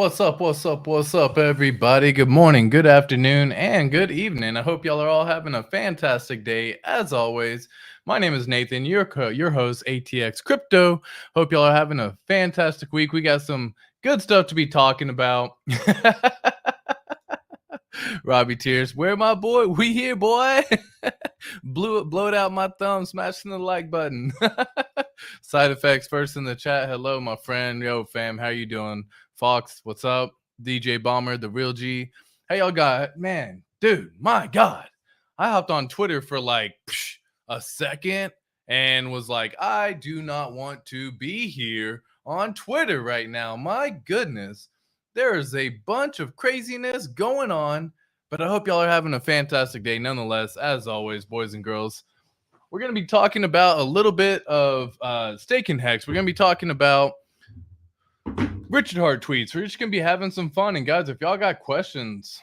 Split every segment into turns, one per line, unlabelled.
What's up? What's up? What's up, everybody? Good morning, good afternoon, and good evening. I hope y'all are all having a fantastic day. As always, my name is Nathan, your host, ATX Crypto. Hope y'all are having a fantastic week. We got some good stuff to be talking about. Robbie Tears, where my boy? We here, boy. Blowed out my thumb, smashing the like button. Side effects first in the chat. Hello, my friend. Yo, fam, how you doing? Fox, what's up? DJ Bomber, the real G. Hey, y'all got, man, dude, my God. I hopped on Twitter for like a second and was like, I do not want to be here on Twitter right now. My goodness. There is a bunch of craziness going on, but I hope y'all are having a fantastic day nonetheless. As always, boys and girls, we're going to be talking about a little bit of staking HEX. We're going to be talking about Richard Hart tweets. We're just going to be having some fun. And guys, if y'all got questions,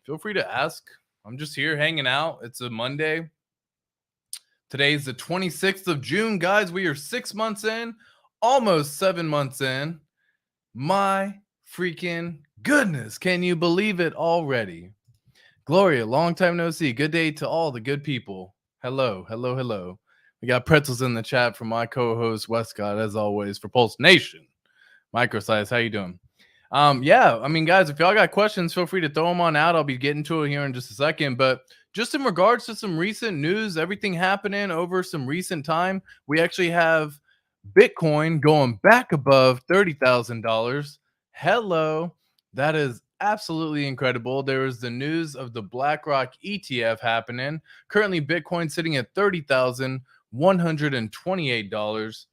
feel free to ask. I'm just here hanging out. It's a Monday. Today's the 26th of June. Guys, we are 6 months in, almost 7 months in. My freaking goodness. Can you believe it already? Gloria, long time no see. Good day to all the good people. Hello, hello, hello. We got pretzels in the chat from my co-host Westcott, as always, for Pulse Nation. Microsize, how you doing? Yeah, I mean, guys, if y'all got questions, feel free to throw them on out. I'll be getting to it here in just a second. But just in regards to some recent news, everything happening over some recent time, we actually have Bitcoin going back above $30,000. Hello. That is absolutely incredible. There is the news of the BlackRock ETF happening. Currently, Bitcoin sitting at $30,128.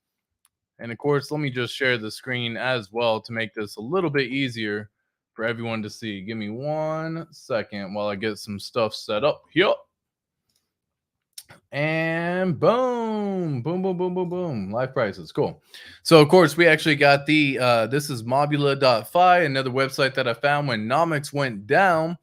And of course, let me just share the screen as well to make this a little bit easier for everyone to see. Give me 1 second while I get some stuff set up here. And boom, boom, boom, boom, boom, boom. Live prices. Cool. So, of course, we actually got the, this is mobula.fi, another website that I found when Nomics went down.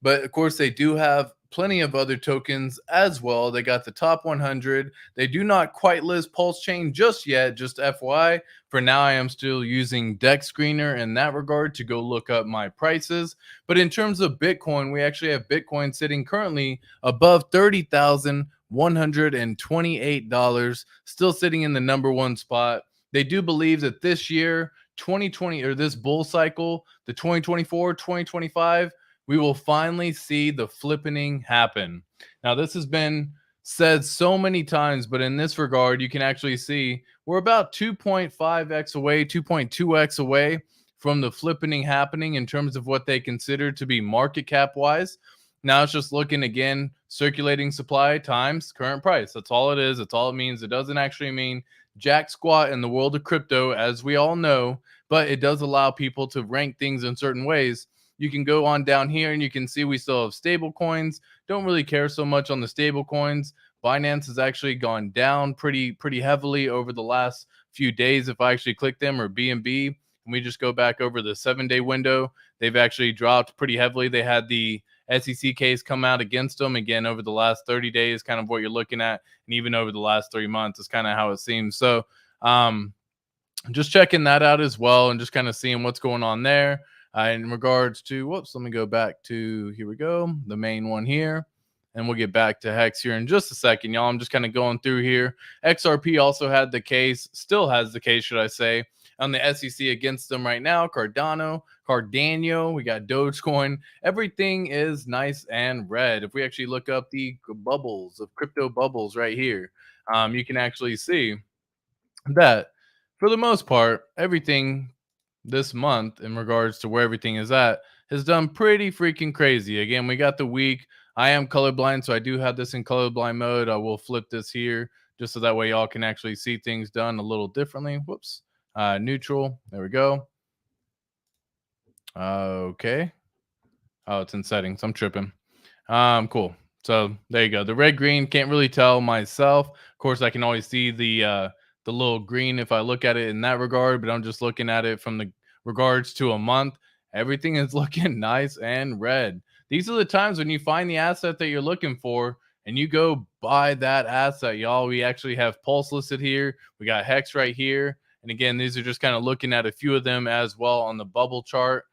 But, of course, they do have plenty of other tokens as well. They got the top 100. They do not quite list PulseChain just yet, just FYI. For now, I am still using Dex Screener in that regard to go look up my prices. But in terms of Bitcoin, we actually have Bitcoin sitting currently above $30,128, still sitting in the number one spot. They do believe that this year, 2020, or this bull cycle, the 2024, 2025, we will finally see the flippening happen. Now, this has been said so many times, but in this regard, you can actually see we're about 2.5x away, 2.2x away from the flippening happening in terms of what they consider to be market cap wise. Now it's just looking again, circulating supply times current price. That's all it is. That's all it means. It doesn't actually mean jack squat in the world of crypto, as we all know, but it does allow people to rank things in certain ways. You can go on down here and you can see we still have stable coins. Don't really care so much on the stable coins. Binance has actually gone down pretty heavily over the last few days. If I actually click them, or BNB, and we just go back over the 7-day window, they've actually dropped pretty heavily. They had the SEC case come out against them again over the last 30 days, kind of what you're looking at, and even over the last 3 months is kind of how it seems. So just checking that out as well, and just kind of seeing what's going on there. In regards to, whoops, let me go back to, here we go, the main one here, and we'll get back to HEX here in just a second, y'all. I'm just kind of going through here. XRP also had the case, still has the case, should I say, on the SEC against them right now. Cardano, we got Dogecoin. Everything is nice and red. If we actually look up the bubbles of crypto bubbles right here, you can actually see that for the most part, everything this month in regards to where everything is at has done pretty freaking crazy. Again, we got the week. I am colorblind, so I do have this in colorblind mode. I will flip this here just so that way y'all can actually see things done a little differently. Whoops. Neutral. There we go. Okay. Oh, it's in settings. I'm tripping. Cool. So there you go. The red green, can't really tell myself. Of course, I can always see the little green if I look at it in that regard, but I'm just looking at it from the regards to a month. Everything is looking nice and red. These are the times when you find the asset that you're looking for and you go buy that asset, y'all. We actually have Pulse listed here. We got HEX right here. And again, these are just kind of looking at a few of them as well on the bubble chart.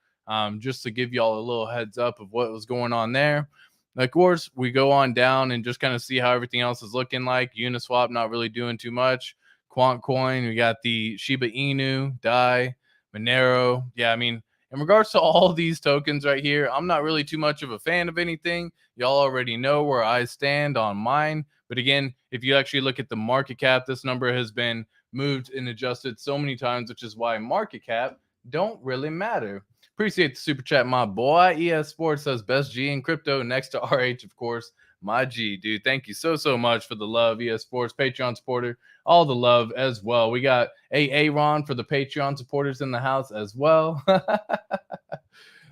just to give y'all a little heads up of what was going on there. Of course, we go on down and just kind of see how everything else is looking like. Uniswap not really doing too much. Quantcoin, we got the Shiba Inu, DAI, Monero. Yeah, I mean, in regards to all these tokens right here, I'm not really too much of a fan of anything. Y'all already know where I stand on mine. But again, if you actually look at the market cap, this number has been moved and adjusted so many times, which is why market cap don't really matter. Appreciate the super chat, my boy. ES Sports says best G in crypto next to RH, of course. My G, dude. Thank you so much for the love, ES Sports, Patreon supporter, all the love as well. We got Aaron for the Patreon supporters in the house as well.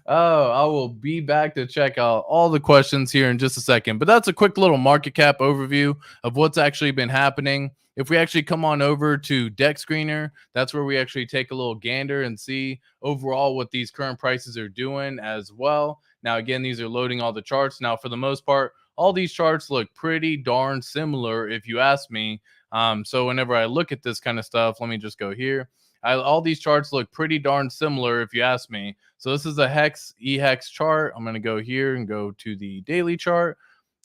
Oh, I will be back to check out all the questions here in just a second. But that's a quick little market cap overview of what's actually been happening. If we actually come on over to Deck Screener, that's where we actually take a little gander and see overall what these current prices are doing as well. Now, again, these are loading all the charts. Now, for the most part, all these charts look pretty darn similar, if you ask me. So whenever I look at this kind of stuff, let me just go here. All these charts look pretty darn similar, if you ask me. So this is a HEX EHEX chart. I'm going to go here and go to the daily chart,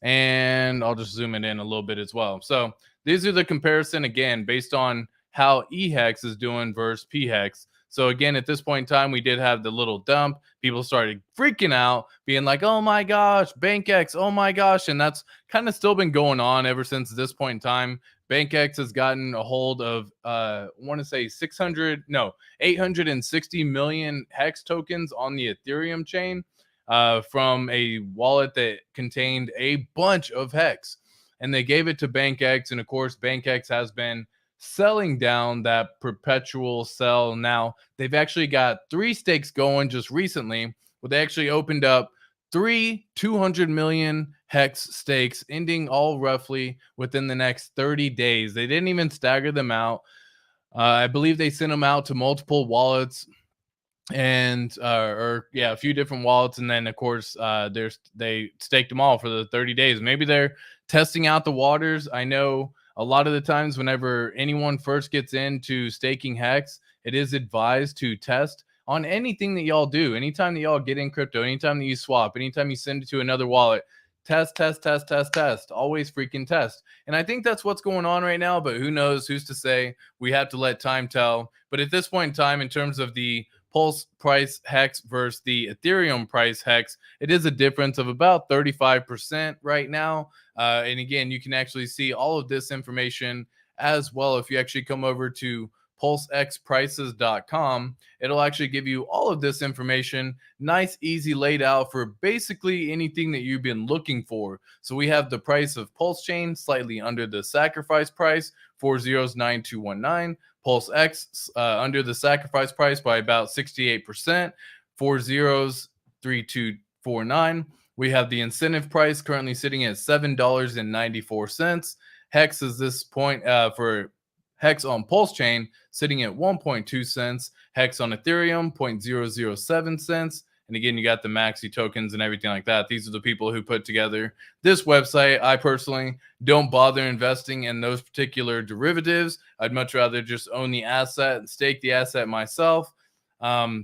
and I'll just zoom it in a little bit as well. So these are the comparison, again, based on how EHEX is doing versus PHEX. So again, at this point in time, we did have the little dump. People started freaking out, being like, oh my gosh, BankX, oh my gosh. And that's kind of still been going on ever since this point in time. BankX has gotten a hold of, I want to say 860 million HEX tokens on the Ethereum chain from a wallet that contained a bunch of HEX. And they gave it to BankX. And of course, BankX has been selling down that perpetual sell. Now, they've actually got 3 stakes going just recently, where they actually opened up 3 200 million HEX stakes, ending all roughly within the next 30 days. They didn't even stagger them out. I believe they sent them out to multiple wallets and a few different wallets, and then of course they staked them all for the 30 days. Maybe they're testing out the waters. I know a lot of the times whenever anyone first gets into staking HEX, it is advised to test on anything that y'all do. Anytime that y'all get in crypto, anytime that you swap, anytime you send it to another wallet, test. Always freaking test. And I think that's what's going on right now, but who knows? Who's to say? We have to let time tell. But at this point in time, in terms of the Pulse price HEX versus the Ethereum price HEX, it is a difference of about 35% right now. And again, you can actually see all of this information as well if you actually come over to PulseXprices.com. It'll actually give you all of this information, nice, easy, laid out for basically anything that you've been looking for. So we have the price of PulseChain slightly under the sacrifice price, 409219. PulseX under the sacrifice price by about 68%, 403249. We have the incentive price currently sitting at $7.94. HEX is this point for HEX on PulseChain sitting at 1.2 cents. HEX on Ethereum 0.007 cents. And again, you got the maxi tokens and everything like that. These are the people who put together this website. I personally don't bother investing in those particular derivatives. I'd much rather just own the asset and stake the asset myself.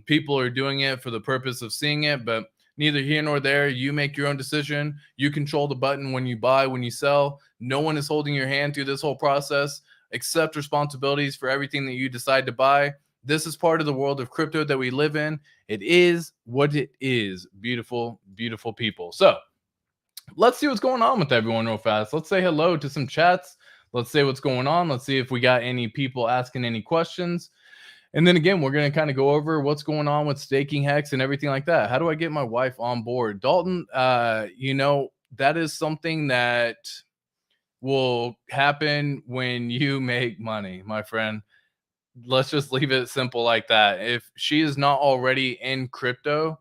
People are doing it for the purpose of seeing it, but neither here nor there. You make your own decision. You control the button when you buy, when you sell. No one is holding your hand through this whole process. Accept responsibilities for everything that you decide to buy. This is part of the world of crypto that we live in. It is what it is. Beautiful, beautiful people. So let's see what's going on with everyone real fast. Let's say hello to some chats. Let's say what's going on. Let's see if we got any people asking any questions. And then again, we're going to kind of go over what's going on with staking HEX and everything like that. How do I get my wife on board? Dalton, that is something that will happen when you make money, my friend. Let's just leave it simple like that. If she is not already in crypto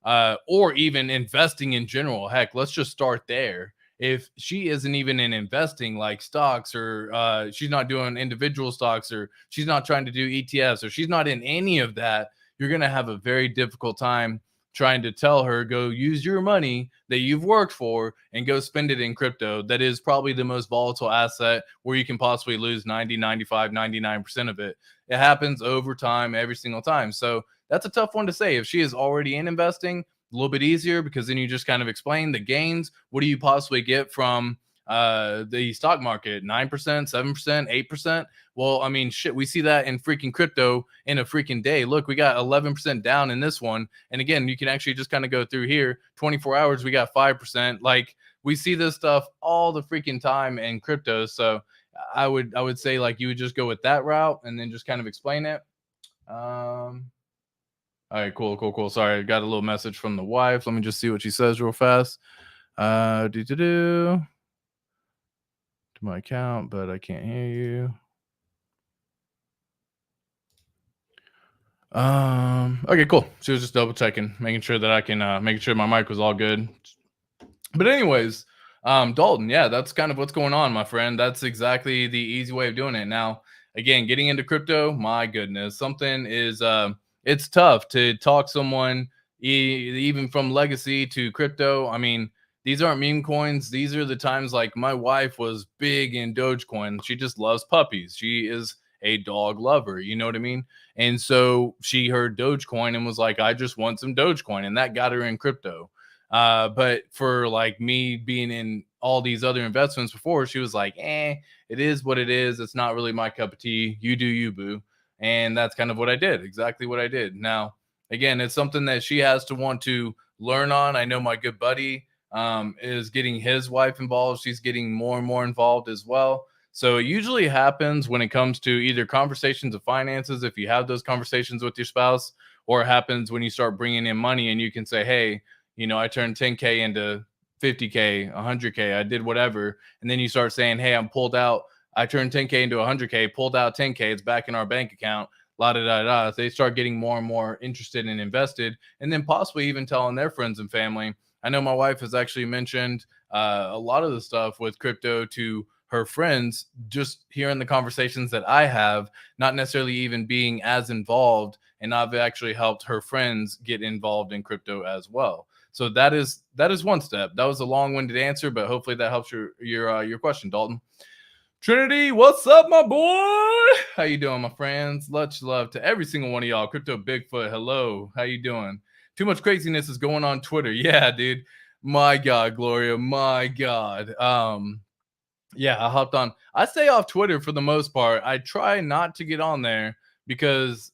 or even investing in general, heck, let's just start there. If she isn't even in investing like stocks, or she's not doing individual stocks, or she's not trying to do ETFs, or she's not in any of that, you're going to have a very difficult time trying to tell her, go use your money that you've worked for and go spend it in crypto. That is probably the most volatile asset where you can possibly lose 90, 95, 99% of it. It happens over time, every single time. So that's a tough one to say. If she is already in investing, a little bit easier because then you just kind of explain the gains. What do you possibly get from the stock market? 9%, 7%, 8%. Well, I mean, shit, we see that in freaking crypto in a freaking day. Look, we got 11% down in this one. And again, you can actually just kind of go through here 24 hours, we got 5%. Like, we see this stuff all the freaking time in crypto. So I would say like you would just go with that route and then just kind of explain it. All right, cool. Sorry, I got a little message from the wife. Let me just see what she says real fast. To my account, but I can't hear you. Okay, cool. She was just double checking, making sure that I can making sure my mic was all good. But anyways, Dalton, yeah, that's kind of what's going on, my friend. That's exactly the easy way of doing it. Now, again, getting into crypto, my goodness, something is it's tough to talk someone even from legacy to crypto. I mean, these aren't meme coins. These are the times like my wife was big in Dogecoin. She just loves puppies. She is a dog lover. You know what I mean? And so she heard Dogecoin and was like, I just want some Dogecoin. And that got her in crypto. But for like me being in all these other investments before, she was like, it is what it is. It's not really my cup of tea. You do you, boo. And that's kind of what I did. Exactly what I did. Now, again, it's something that she has to want to learn on. I know my good buddy is getting his wife involved. She's getting more and more involved as well. So it usually happens when it comes to either conversations of finances, if you have those conversations with your spouse, or it happens when you start bringing in money and you can say, hey, you know, I turned 10K into 50K, 100K, I did whatever. And then you start saying, hey, I'm pulled out. I turned 10K into 100K, pulled out 10K, it's back in our bank account, la da da da. They start getting more and more interested and invested, and then possibly even telling their friends and family. I know my wife has actually mentioned a lot of the stuff with crypto to her friends, just hearing the conversations that I have, not necessarily even being as involved. And I've actually helped her friends get involved in crypto as well. So that is one step. That was a long-winded answer, but hopefully that helps your question, Dalton. Trinity, what's up, my boy? How you doing, my friends? Much love to every single one of y'all. Crypto Bigfoot, hello. How you doing? Too much craziness is going on Twitter. Yeah, dude. My God, Gloria. My God. Yeah, I hopped on. I stay off Twitter for the most part. I try not to get on there because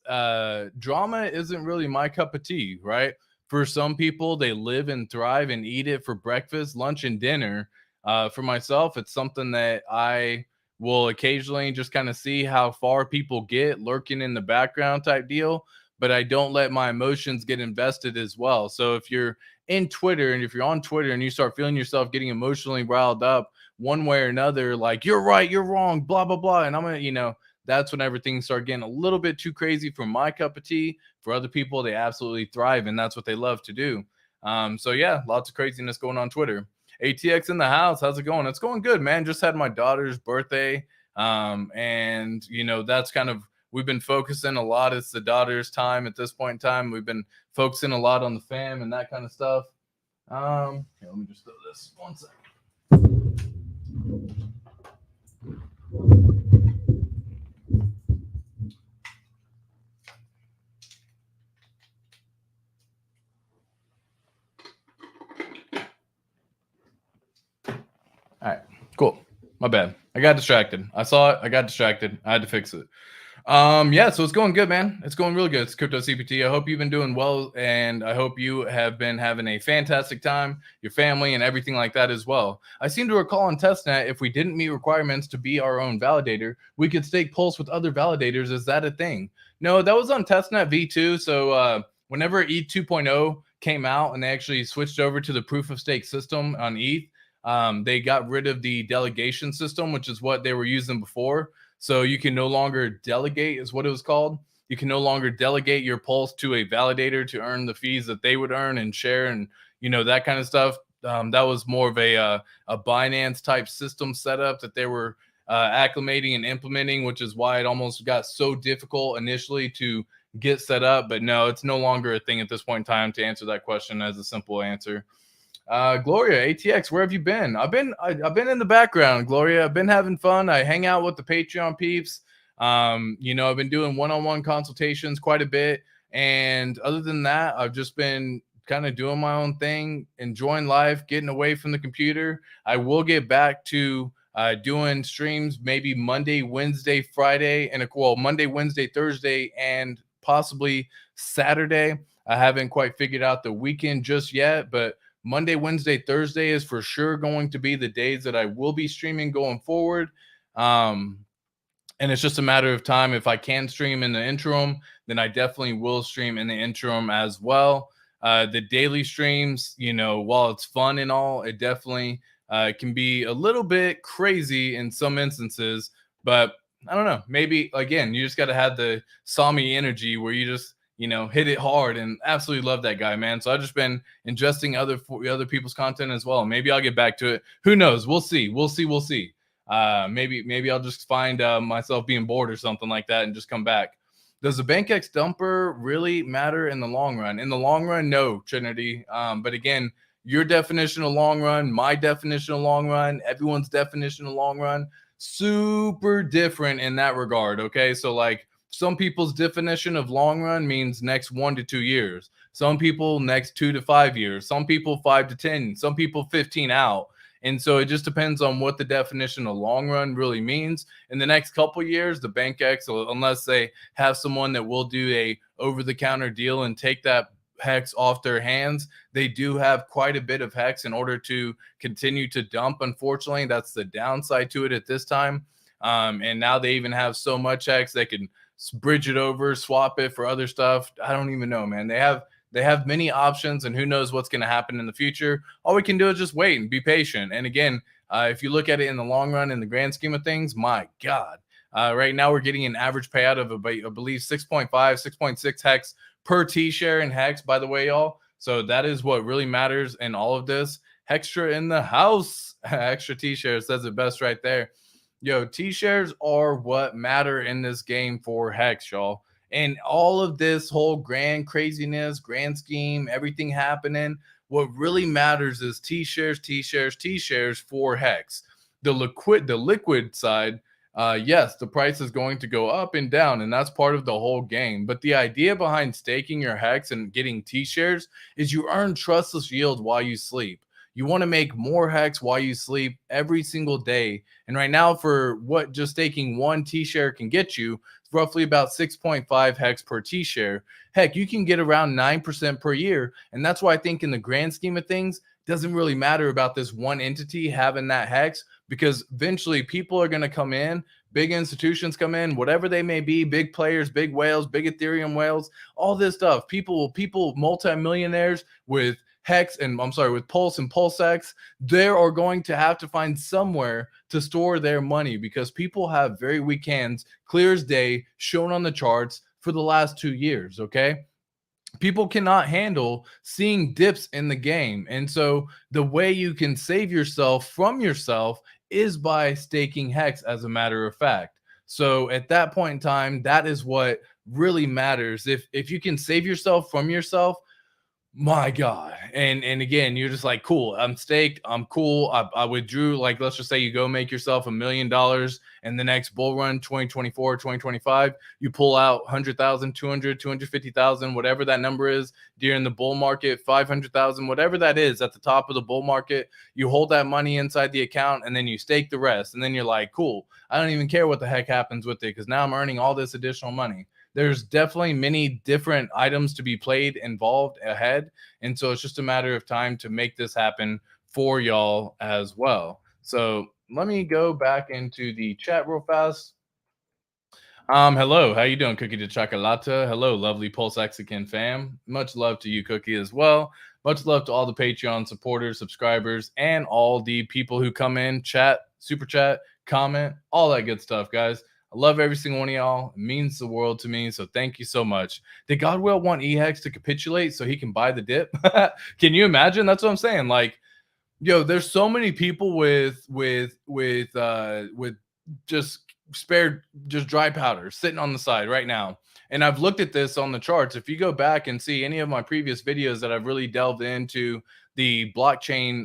drama isn't really my cup of tea, right? For some people, they live and thrive and eat it for breakfast, lunch, and dinner. For myself, it's something that I will occasionally just kind of see how far people get lurking in the background type deal, but I don't let my emotions get invested as well. So if you're in Twitter and if you're on Twitter and you start feeling yourself getting emotionally riled up one way or another, like you're right, you're wrong, blah, blah, blah. And I'm going to, that's when everything started getting a little bit too crazy for my cup of tea. For other people, they absolutely thrive and that's what they love to do. So yeah, lots of craziness going on Twitter. ATX in the house. How's it going? It's going good, man. Just had my daughter's birthday. And that's kind of, we've been focusing a lot. It's the daughter's time at this point in time. We've been focusing a lot on the fam and that kind of stuff. Here, let me just throw this 1 second. All right, cool. My bad. I got distracted. I saw it. I got distracted. I had to fix it. Yeah, so it's going good, man. It's going really good. It's Crypto CPT. I hope you've been doing well, and I hope you have been having a fantastic time, your family, and everything like that as well. I seem to recall on testnet, if we didn't meet requirements to be our own validator, we could stake Pulse with other validators. Is that a thing? No, that was on testnet v2. So whenever ETH 2.0 came out and they actually switched over to the proof of stake system on ETH, they got rid of the delegation system, which is what they were using before. So you can no longer delegate, is what it was called. You can no longer delegate your Pulse to a validator to earn the fees that they would earn and share and, that kind of stuff. That was more of a Binance type system setup that they were acclimating and implementing, which is why it almost got so difficult initially to get set up. But no, it's no longer a thing at this point in time, to answer that question as a simple answer. Gloria, ATX, where have you been? I've been in the background, Gloria. I've been having fun. I hang out with the Patreon peeps. I've been doing one-on-one consultations quite a bit. And other than that, I've just been kind of doing my own thing, enjoying life, getting away from the computer. I will get back to doing streams maybe Monday, Wednesday, Friday, and well, Monday, Wednesday, Thursday, and possibly Saturday. I haven't quite figured out the weekend just yet, but Monday, Wednesday, Thursday is for sure going to be the days that I will be streaming going forward. Um, and it's just a matter of time. If I can stream in the interim, then I definitely will stream in the interim as well. The daily streams, you know, while it's fun and all, it definitely can be a little bit crazy in some instances. But I don't know. Maybe again, you just got to have the Sami energy where you just, you know, hit it hard, and absolutely love that guy, man. So I've just been ingesting other people's content as well. Maybe I'll get back to it. Who knows? We'll see. We'll see. We'll see. Maybe I'll just find myself being bored or something like that and just come back. Does the BankX dumper really matter in the long run? In the long run, no, Trinity. But again, your definition of long run, my definition of long run, everyone's definition of long run, super different in that regard. Okay, so like some people's definition of long run means next 1 to 2 years. Some people next 2 to 5 years. Some people 5 to 10. Some people 15 out. And so it just depends on what the definition of long run really means. In the next couple years, the BankX, unless they have someone that will do a over-the-counter deal and take that HEX off their hands, they do have quite a bit of HEX in order to continue to dump. Unfortunately, that's the downside to it at this time. And now they even have so much HEX they can bridge it over, swap it for other stuff. I don't even know, man. They have many options, and who knows what's going to happen in the future. All we can do is just wait and be patient. And again, if you look at it in the long run, in the grand scheme of things, my God, right now we're getting an average payout of, I believe, 6.5, 6.6 HEX per T-share in HEX, by the way, y'all. So that is what really matters in all of this. Hextra in the house. Extra T-share says it best right there. Yo, T-shares are what matter in this game for HEX, y'all. And all of this whole grand craziness, grand scheme, everything happening, what really matters is T-shares, T-shares, T-shares for HEX. The liquid side, yes, the price is going to go up and down, and that's part of the whole game. But the idea behind staking your HEX and getting T-shares is you earn trustless yield while you sleep. You want to make more HEX while you sleep every single day. And right now, for what just staking one T-share can get you, it's roughly about 6.5 HEX per T-share. Heck, you can get around 9% per year. And that's why I think in the grand scheme of things, it doesn't really matter about this one entity having that HEX, because eventually people are going to come in, big institutions come in, whatever they may be, big players, big whales, big Ethereum whales, all this stuff. People, multimillionaires with HEX and with Pulse and PulseX, they are going to have to find somewhere to store their money, because people have very weak hands, clear as day, shown on the charts for the last 2 years. Okay. People cannot handle seeing dips in the game. And so the way you can save yourself from yourself is by staking HEX, as a matter of fact. So at that point in time, that is what really matters. If you can save yourself from yourself, my God. And again, you're just like, cool, I'm staked, I'm cool. I withdrew. Like, let's just say you go make yourself $1 million in the next bull run, 2024, 2025. You pull out 100,000, 200, 250,000, whatever that number is during the bull market, 500,000, whatever that is at the top of the bull market. You hold that money inside the account and then you stake the rest. And then you're like, cool, I don't even care what the heck happens with it, because now I'm earning all this additional money. There's definitely many different items to be played involved ahead. And so it's just a matter of time to make this happen for y'all as well. So let me go back into the chat real fast. Hello, how you doing, Cookie de Chocolata? Hello, lovely Pulse Mexican fam. Much love to you, Cookie, as well. Much love to all the Patreon supporters, subscribers, and all the people who come in, chat, super chat, comment, all that good stuff, guys. I love every single one of y'all. It means the world to me. So thank you so much. Did Godwell want EHEX to capitulate so he can buy the dip? Can you imagine? That's what I'm saying. Like, yo, there's so many people with just spared, just dry powder sitting on the side right now. And I've looked at this on the charts. If you go back and see any of my previous videos that I've really delved into the blockchain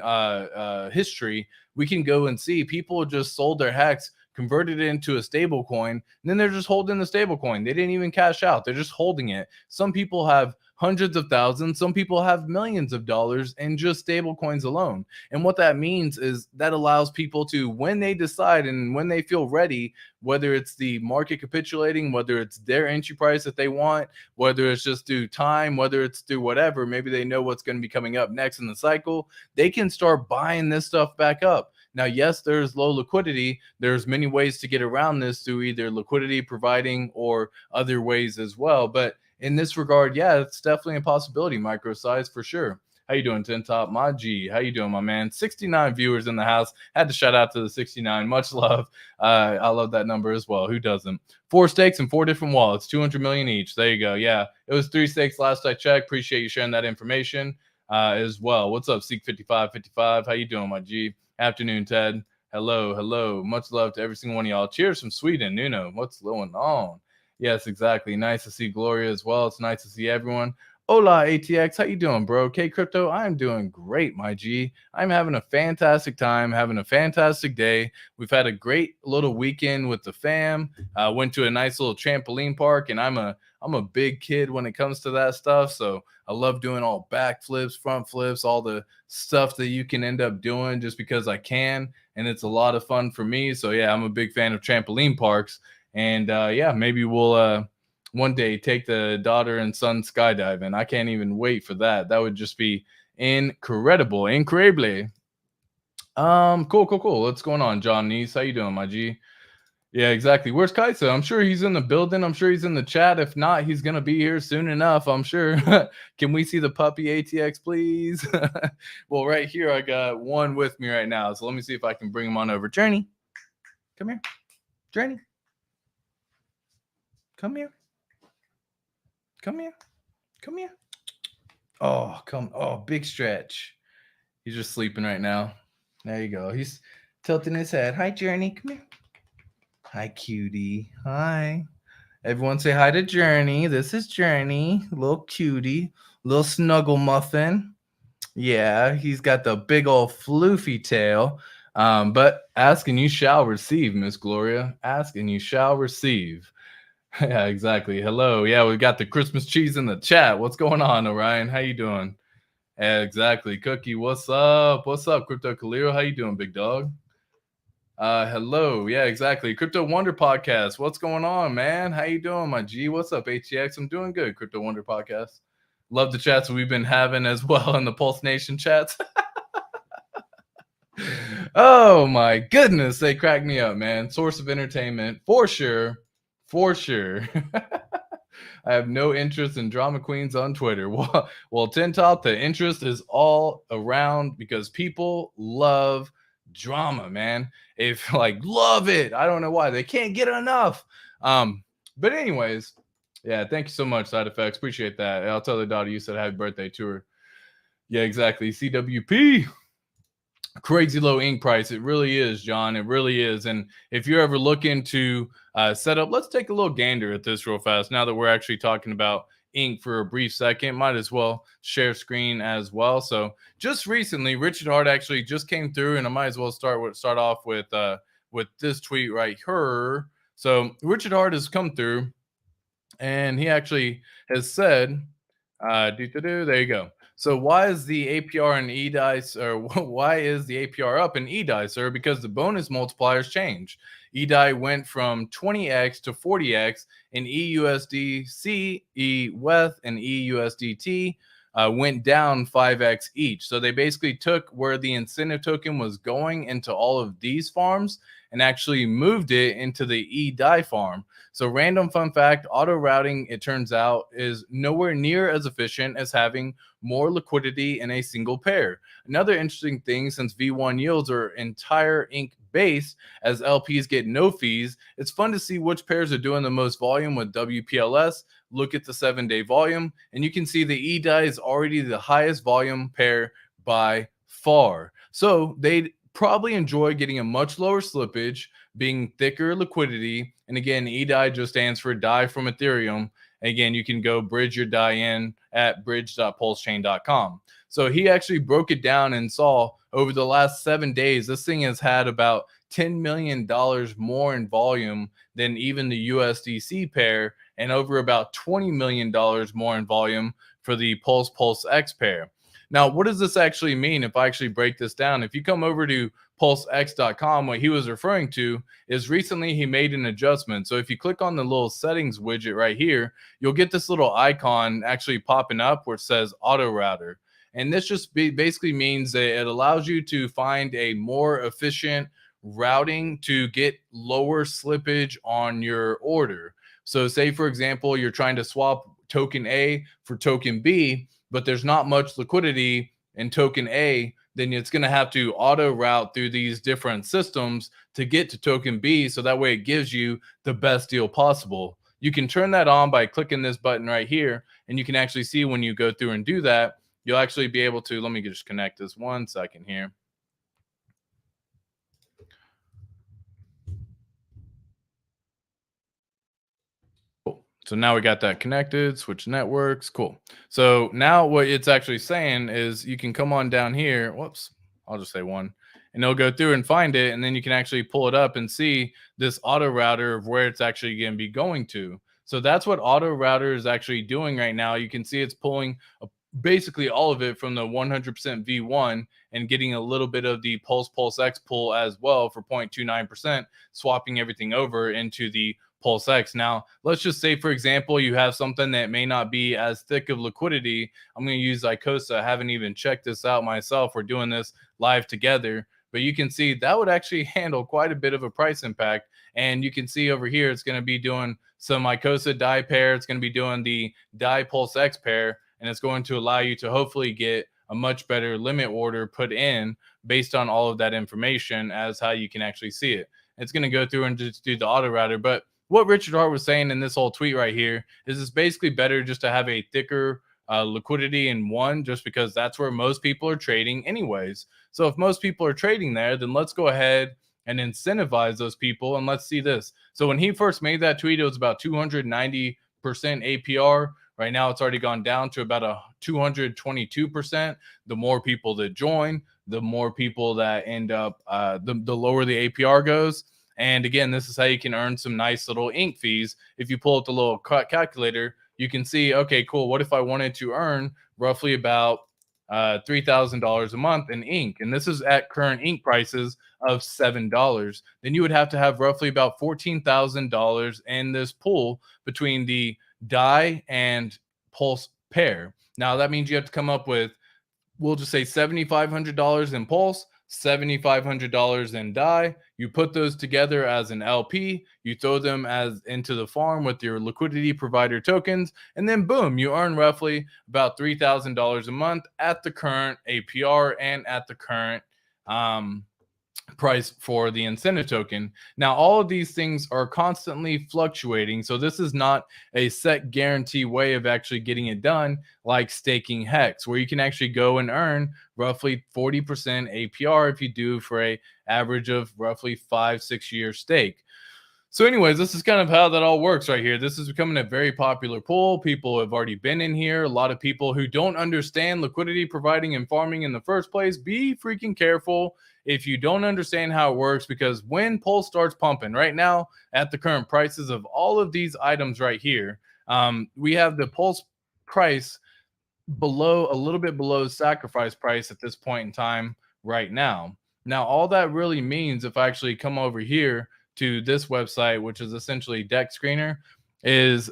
history, we can go and see people just sold their HEX converted it into a stable coin, and then they're just holding the stable coin. They didn't even cash out. They're just holding it. Some people have hundreds of thousands, some people have millions of dollars in just stable coins alone. And what that means is that allows people to, when they decide and when they feel ready, whether it's the market capitulating, whether it's their entry price that they want, whether it's just through time, whether it's through whatever, maybe they know what's going to be coming up next in the cycle, they can start buying this stuff back up. Now, yes, there's low liquidity. There's many ways to get around this through either liquidity providing or other ways as well. But in this regard, yeah, it's definitely a possibility, micro size for sure. How you doing, Tin Top? My G, how you doing, my man? 69 viewers in the house. Had to shout out to the 69. Much love. I love that number as well. Who doesn't? 4 stakes and 4 different wallets, 200 million each. There you go. Yeah, it was 3 stakes last I checked. Appreciate you sharing that information as well. What's up, Seek5555? How you doing, my G? Afternoon, Ted. Hello, hello. Much love to every single one of y'all. Cheers from Sweden, Nuno. What's going on? Yes, exactly. Nice to see Gloria as well. It's nice to see everyone. Hola, ATX. How you doing, bro? K Crypto, I'm doing great, my G. I'm having a fantastic time, having a fantastic day. We've had a great little weekend with the fam. Went to a nice little trampoline park, and I'm a big kid when it comes to that stuff. So I love doing all back flips, front flips, all the stuff that you can end up doing just because I can. And it's a lot of fun for me. So yeah, I'm a big fan of trampoline parks. And yeah, maybe we'll one day take the daughter and son skydiving. I can't even wait for that. That would just be incredible. Incredibly. Cool. What's going on, John Neese? How you doing, my G? Yeah, exactly. Where's Kaisa? I'm sure he's in the building. I'm sure he's in the chat. If not, he's gonna be here soon enough, I'm sure. Can we see the puppy ATX, please? Well, right here, I got one with me right now. So let me see if I can bring him on over. Journey, come here. Journey, come here. Come here. Come here. Oh, come. Oh, big stretch. He's just sleeping right now. There you go. He's tilting his head. Hi, Journey. Come here. Hi, cutie. Hi. Everyone say hi to Journey. This is Journey. Little cutie. Little snuggle muffin. Yeah, he's got the big old floofy tail. But ask and you shall receive, Miss Gloria. Ask and you shall receive. Yeah, exactly. Hello. Yeah, we got the Christmas cheese in the chat. What's going on, Orion? How you doing? Yeah, exactly. Cookie, what's up? What's up, Crypto Kaliro? How you doing, big dog? Hello. Yeah, exactly. Crypto Wonder Podcast. What's going on, man? How you doing, my G? What's up, ATX? I'm doing good, Crypto Wonder Podcast. Love the chats we've been having as well in the Pulse Nation chats. Oh my goodness, they crack me up, man. Source of entertainment for sure. For sure. I have no interest in drama queens on Twitter. Well, Tin Top, the interest is all around because people love drama, man. If like love it. I don't know why. They can't get enough. But anyways, yeah, thank you so much, Side Effects. Appreciate that. I'll tell the daughter you said happy birthday to her. Yeah, exactly. CWP. Crazy low ink price. It really is, John. It really is. And if you're ever looking to set up, let's take a little gander at this real fast. Now that we're actually talking about ink for a brief second, might as well share screen as well. So just recently, Richard Hart actually just came through, and I might as well start off with this tweet right here. So Richard Hart has come through, and he actually has said, there you go. So why is the APR and EDI, or why is the APR up in EDI, sir? Because the bonus multipliers change. EDI went from 20x to 40x, and EUSDC, EWETH, and EUSDT went down 5x each. So they basically took where the incentive token was going into all of these farms and actually moved it into the EDI farm. So random fun fact, auto routing, it turns out, is nowhere near as efficient as having more liquidity in a single pair. Another interesting thing, since V1 yields are entire ink based, as LPs get no fees, it's fun to see which pairs are doing the most volume with WPLS. Look at the 7-day volume, and you can see the EDI is already the highest volume pair by far. So they probably enjoy getting a much lower slippage, being thicker liquidity. And again, EDI just stands for DAI from Ethereum. Again, you can go bridge your DAI in at bridge.pulsechain.com. So he actually broke it down and saw over the last 7 days, this thing has had about $10 million more in volume than even the USDC pair, and over about $20 million more in volume for the PulseX pair. Now, what does this actually mean if I actually break this down? If you come over to PulseX.com, what he was referring to is recently he made an adjustment. So if you click on the little settings widget right here, you'll get this little icon actually popping up where it says auto router. And this just basically means that it allows you to find a more efficient routing to get lower slippage on your order. So say, for example, you're trying to swap token A for token B, but there's not much liquidity in token A, then it's going to have to auto route through these different systems to get to token B. So that way it gives you the best deal possible. You can turn that on by clicking this button right here. And you can actually see when you go through and do that, you'll actually be able to, let me just connect this 1 second here. So now we got that connected, switch networks, cool. So now what it's actually saying is you can come on down here, whoops, I'll just say 1, and it'll go through and find it, and then you can actually pull it up and see this auto router of where it's actually going to be going to. So that's what auto router is actually doing right now. You can see it's pulling basically all of it from the 100% V1 and getting a little bit of the PulseX pull as well for 0.29%, swapping everything over into the PulseX. Now, let's just say, for example, you have something that may not be as thick of liquidity. I'm going to use ICOSA. I haven't even checked this out myself. We're doing this live together, but you can see that would actually handle quite a bit of a price impact. And you can see over here, it's going to be doing some ICOSA DAI pair. It's going to be doing the DAI PulseX pair, and it's going to allow you to hopefully get a much better limit order put in based on all of that information as how you can actually see it. It's going to go through and just do the auto router, but what Richard Hart was saying in this whole tweet right here is it's basically better just to have a thicker liquidity in one, just because that's where most people are trading anyways. So if most people are trading there, then let's go ahead and incentivize those people. And let's see this. So when he first made that tweet, it was about 290% APR. Right now, it's already gone down to about a 222%. The more people that join, the more people that end up, the lower the APR goes. And again, this is how you can earn some nice little ink fees. If you pull up the little calculator, you can see, okay, cool. What if I wanted to earn roughly about $3,000 a month in ink? And this is at current ink prices of $7. Then you would have to have roughly about $14,000 in this pool between the DAI and Pulse pair. Now, that means you have to come up with, we'll just say $7,500 in Pulse, $7,500 in DAI. You put those together as an LP, you throw them as into the farm with your liquidity provider tokens, and then boom, you earn roughly about $3,000 a month at the current APR and at the current price for the incentive token. Now, all of these things are constantly fluctuating, so this is not a set guarantee way of actually getting it done like staking HEX, where you can actually go and earn roughly 40% APR if you do for a average of roughly 5-6 year stake. So anyways, this is kind of how that all works right here. This is becoming a very popular pool. People have already been in here. A lot of people who don't understand liquidity providing and farming in the first place, be freaking careful if you don't understand how it works, because when Pulse starts pumping right now at the current prices of all of these items right here, we have the Pulse price below, a little bit below sacrifice price at this point in time right now. Now, all that really means, if I actually come over here to this website, which is essentially Deck Screener, is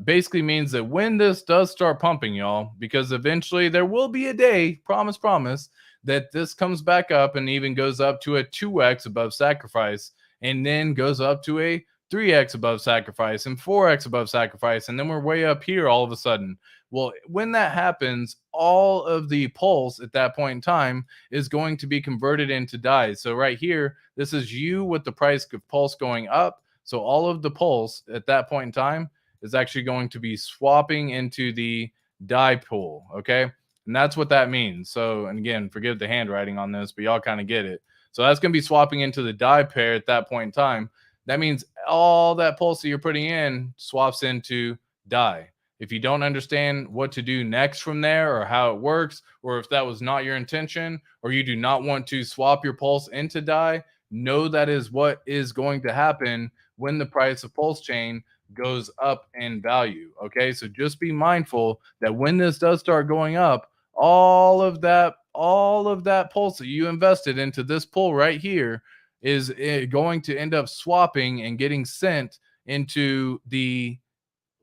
basically means that when this does start pumping, y'all, because eventually there will be a day, promise, that this comes back up and even goes up to a 2x above sacrifice, and then goes up to a 3x above sacrifice and 4x above sacrifice, and then we're way up here all of a sudden. Well, when that happens, all of the Pulse at that point in time is going to be converted into DAI. So right here, this is you with the price of Pulse going up. So all of the Pulse at that point in time is actually going to be swapping into the DAI pool, okay? And that's what that means. So, and again, forgive the handwriting on this, but y'all kind of get it. So that's going to be swapping into the DAI pair at that point in time. That means all that Pulse that you're putting in swaps into DAI. If you don't understand what to do next from there, or how it works, or if that was not your intention, or you do not want to swap your Pulse into DAI, know that is what is going to happen when the price of PulseChain goes up in value. Okay, so just be mindful that when this does start going up, all of that pulse that you invested into this pull right here is going to end up swapping and getting sent into the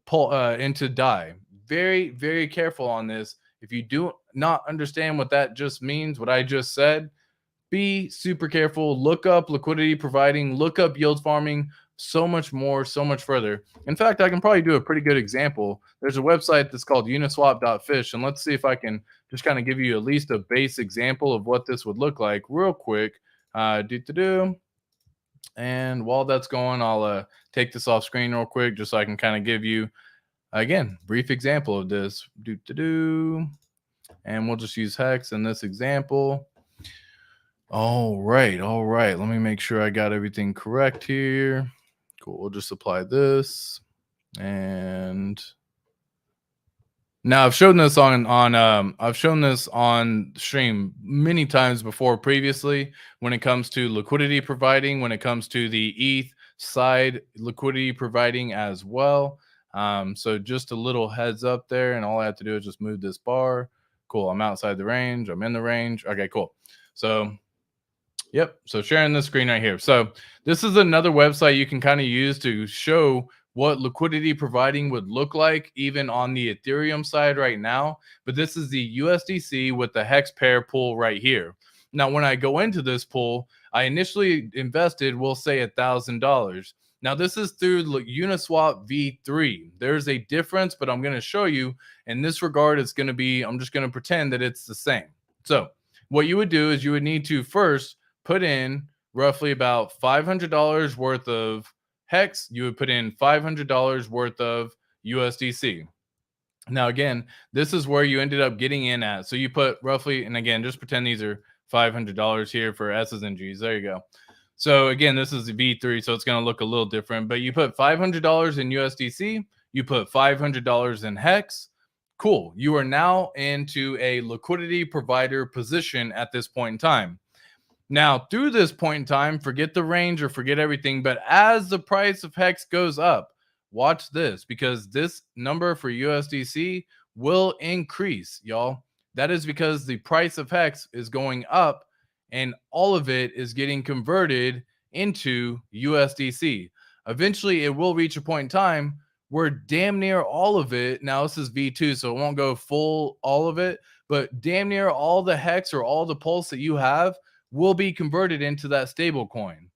pull into DAI. Very, very careful on this. If you do not understand what that just means, what I just said, be super careful. Look up liquidity providing, look up yield farming, so much more, so much further. In fact, I can probably do a pretty good example. There's a website that's called uniswap.fish, and let's see if I can just kind of give you at least a base example of what this would look like real quick. And while that's going, I'll take this off screen real quick just so I can kind of give you, again, brief example of this. And we'll just use HEX in this example. All right. Let me make sure I got everything correct here. Cool. We'll just apply this. And now I've shown this on stream many times before previously when it comes to liquidity providing, when it comes to the ETH side liquidity providing as well. So just a little heads up there, and all I have to do is just move this bar. Cool. I'm outside the range. I'm in the range. Okay, cool. So yep. So sharing the screen right here. So this is another website you can kind of use to show what liquidity providing would look like even on the Ethereum side right now. But this is the USDC with the HEX pair pool right here. Now, when I go into this pool, I initially invested, we'll say $1,000. Now, this is through Uniswap v3. There's a difference, but I'm going to show you in this regard. It's going to be, I'm just going to pretend that it's the same. So what you would do is you would need to first put in roughly about $500 worth of HEX. You would put in $500 worth of USDC. Now, again, this is where you ended up getting in at. So you put roughly, and again, just pretend these are $500 here for S's and G's. There you go. So again, this is the V3, so it's going to look a little different. But you put $500 in USDC. You put $500 in HEX. Cool. You are now into a liquidity provider position at this point in time. Now, through this point in time, forget the range or forget everything. But as the price of HEX goes up, watch this, because this number for USDC will increase, y'all. That is because the price of HEX is going up and all of it is getting converted into USDC. Eventually, it will reach a point in time where damn near all of it, now this is V2, so it won't go full all of it, but damn near all the HEX or all the Pulse that you have will be converted into that stable coin.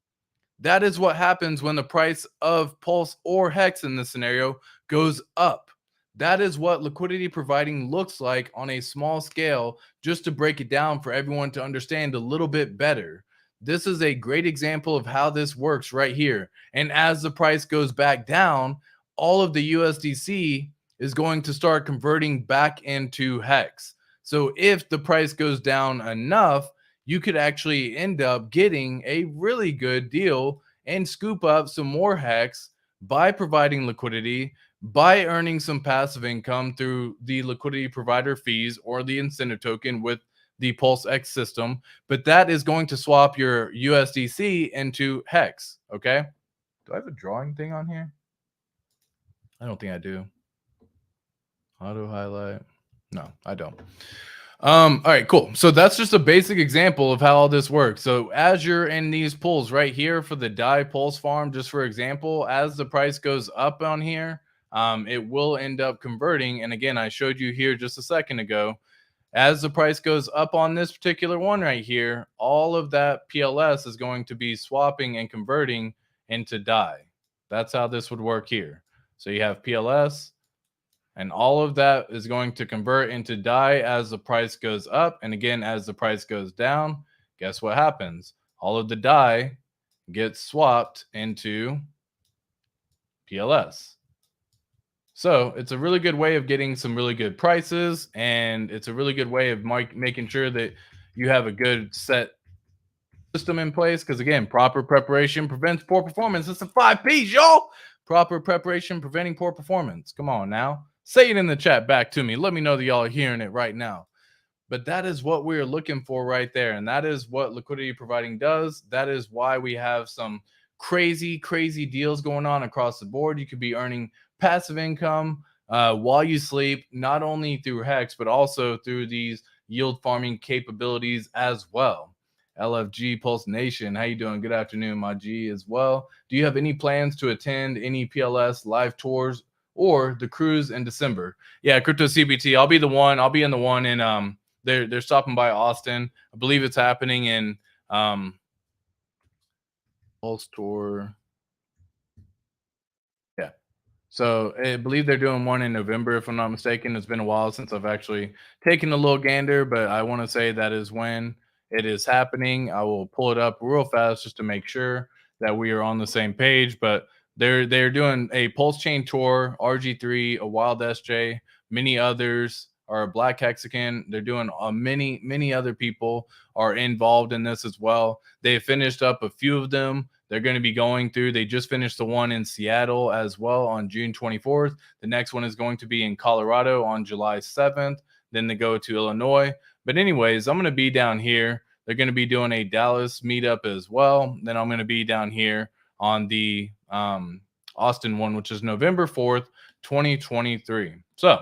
That is what happens when the price of Pulse or HEX in this scenario goes up. That is what liquidity providing looks like on a small scale, just to break it down for everyone to understand a little bit better. This is a great example of how this works right here. And as the price goes back down, all of the USDC is going to start converting back into HEX. So if the price goes down enough, you could actually end up getting a really good deal and scoop up some more HEX by providing liquidity, by earning some passive income through the liquidity provider fees or the incentive token with the PulseX system. But that is going to swap your USDC into HEX. Okay. Do I have a drawing thing on here? I don't think I do. Auto highlight. No, I don't. All right, cool. So that's just a basic example of how all this works. So as you're in these pools right here for the DAI Pulse farm, just for example, as the price goes up on here, it will end up converting. And again, I showed you here just a second ago, as the price goes up on this particular one right here, all of that PLS is going to be swapping and converting into DAI. That's how this would work here. So you have PLS, and all of that is going to convert into DAI as the price goes up. And again, as the price goes down, guess what happens? All of the DAI gets swapped into PLS. So it's a really good way of getting some really good prices. And it's a really good way of making sure that you have a good set system in place. Because again, proper preparation prevents poor performance. It's the 5 P's, y'all. Proper preparation preventing poor performance. Come on now. Say it in the chat back to me. Let me know that y'all are hearing it right now. But that is what we're looking for right there. And that is what liquidity providing does. That is why we have some crazy, crazy deals going on across the board. You could be earning passive income while you sleep, not only through HEX, but also through these yield farming capabilities as well. LFG Pulse Nation, how you doing? Good afternoon, my G as well. Do you have any plans to attend any PLS live tours or the cruise in December? Yeah, Crypto CBT. I'll be the one. I'll be in the one in they're stopping by Austin. I believe it's happening in Pulse Tour. Yeah. So I believe they're doing one in November, if I'm not mistaken. It's been a while since I've actually taken a little gander, but I want to say that is when it is happening. I will pull it up real fast just to make sure that we are on the same page. But they're doing a PulseChain tour, RG3, a Wild SJ, many others are a Black Hexagon. They're doing many other people are involved in this as well. They have finished up a few of them. They're going to be going through. They just finished the one in Seattle as well on June 24th. The next one is going to be in Colorado on July 7th. Then they go to Illinois. But anyways, I'm going to be down here. They're going to be doing a Dallas meetup as well. Then I'm going to be down here on the Austin one, which is November 4th, 2023. So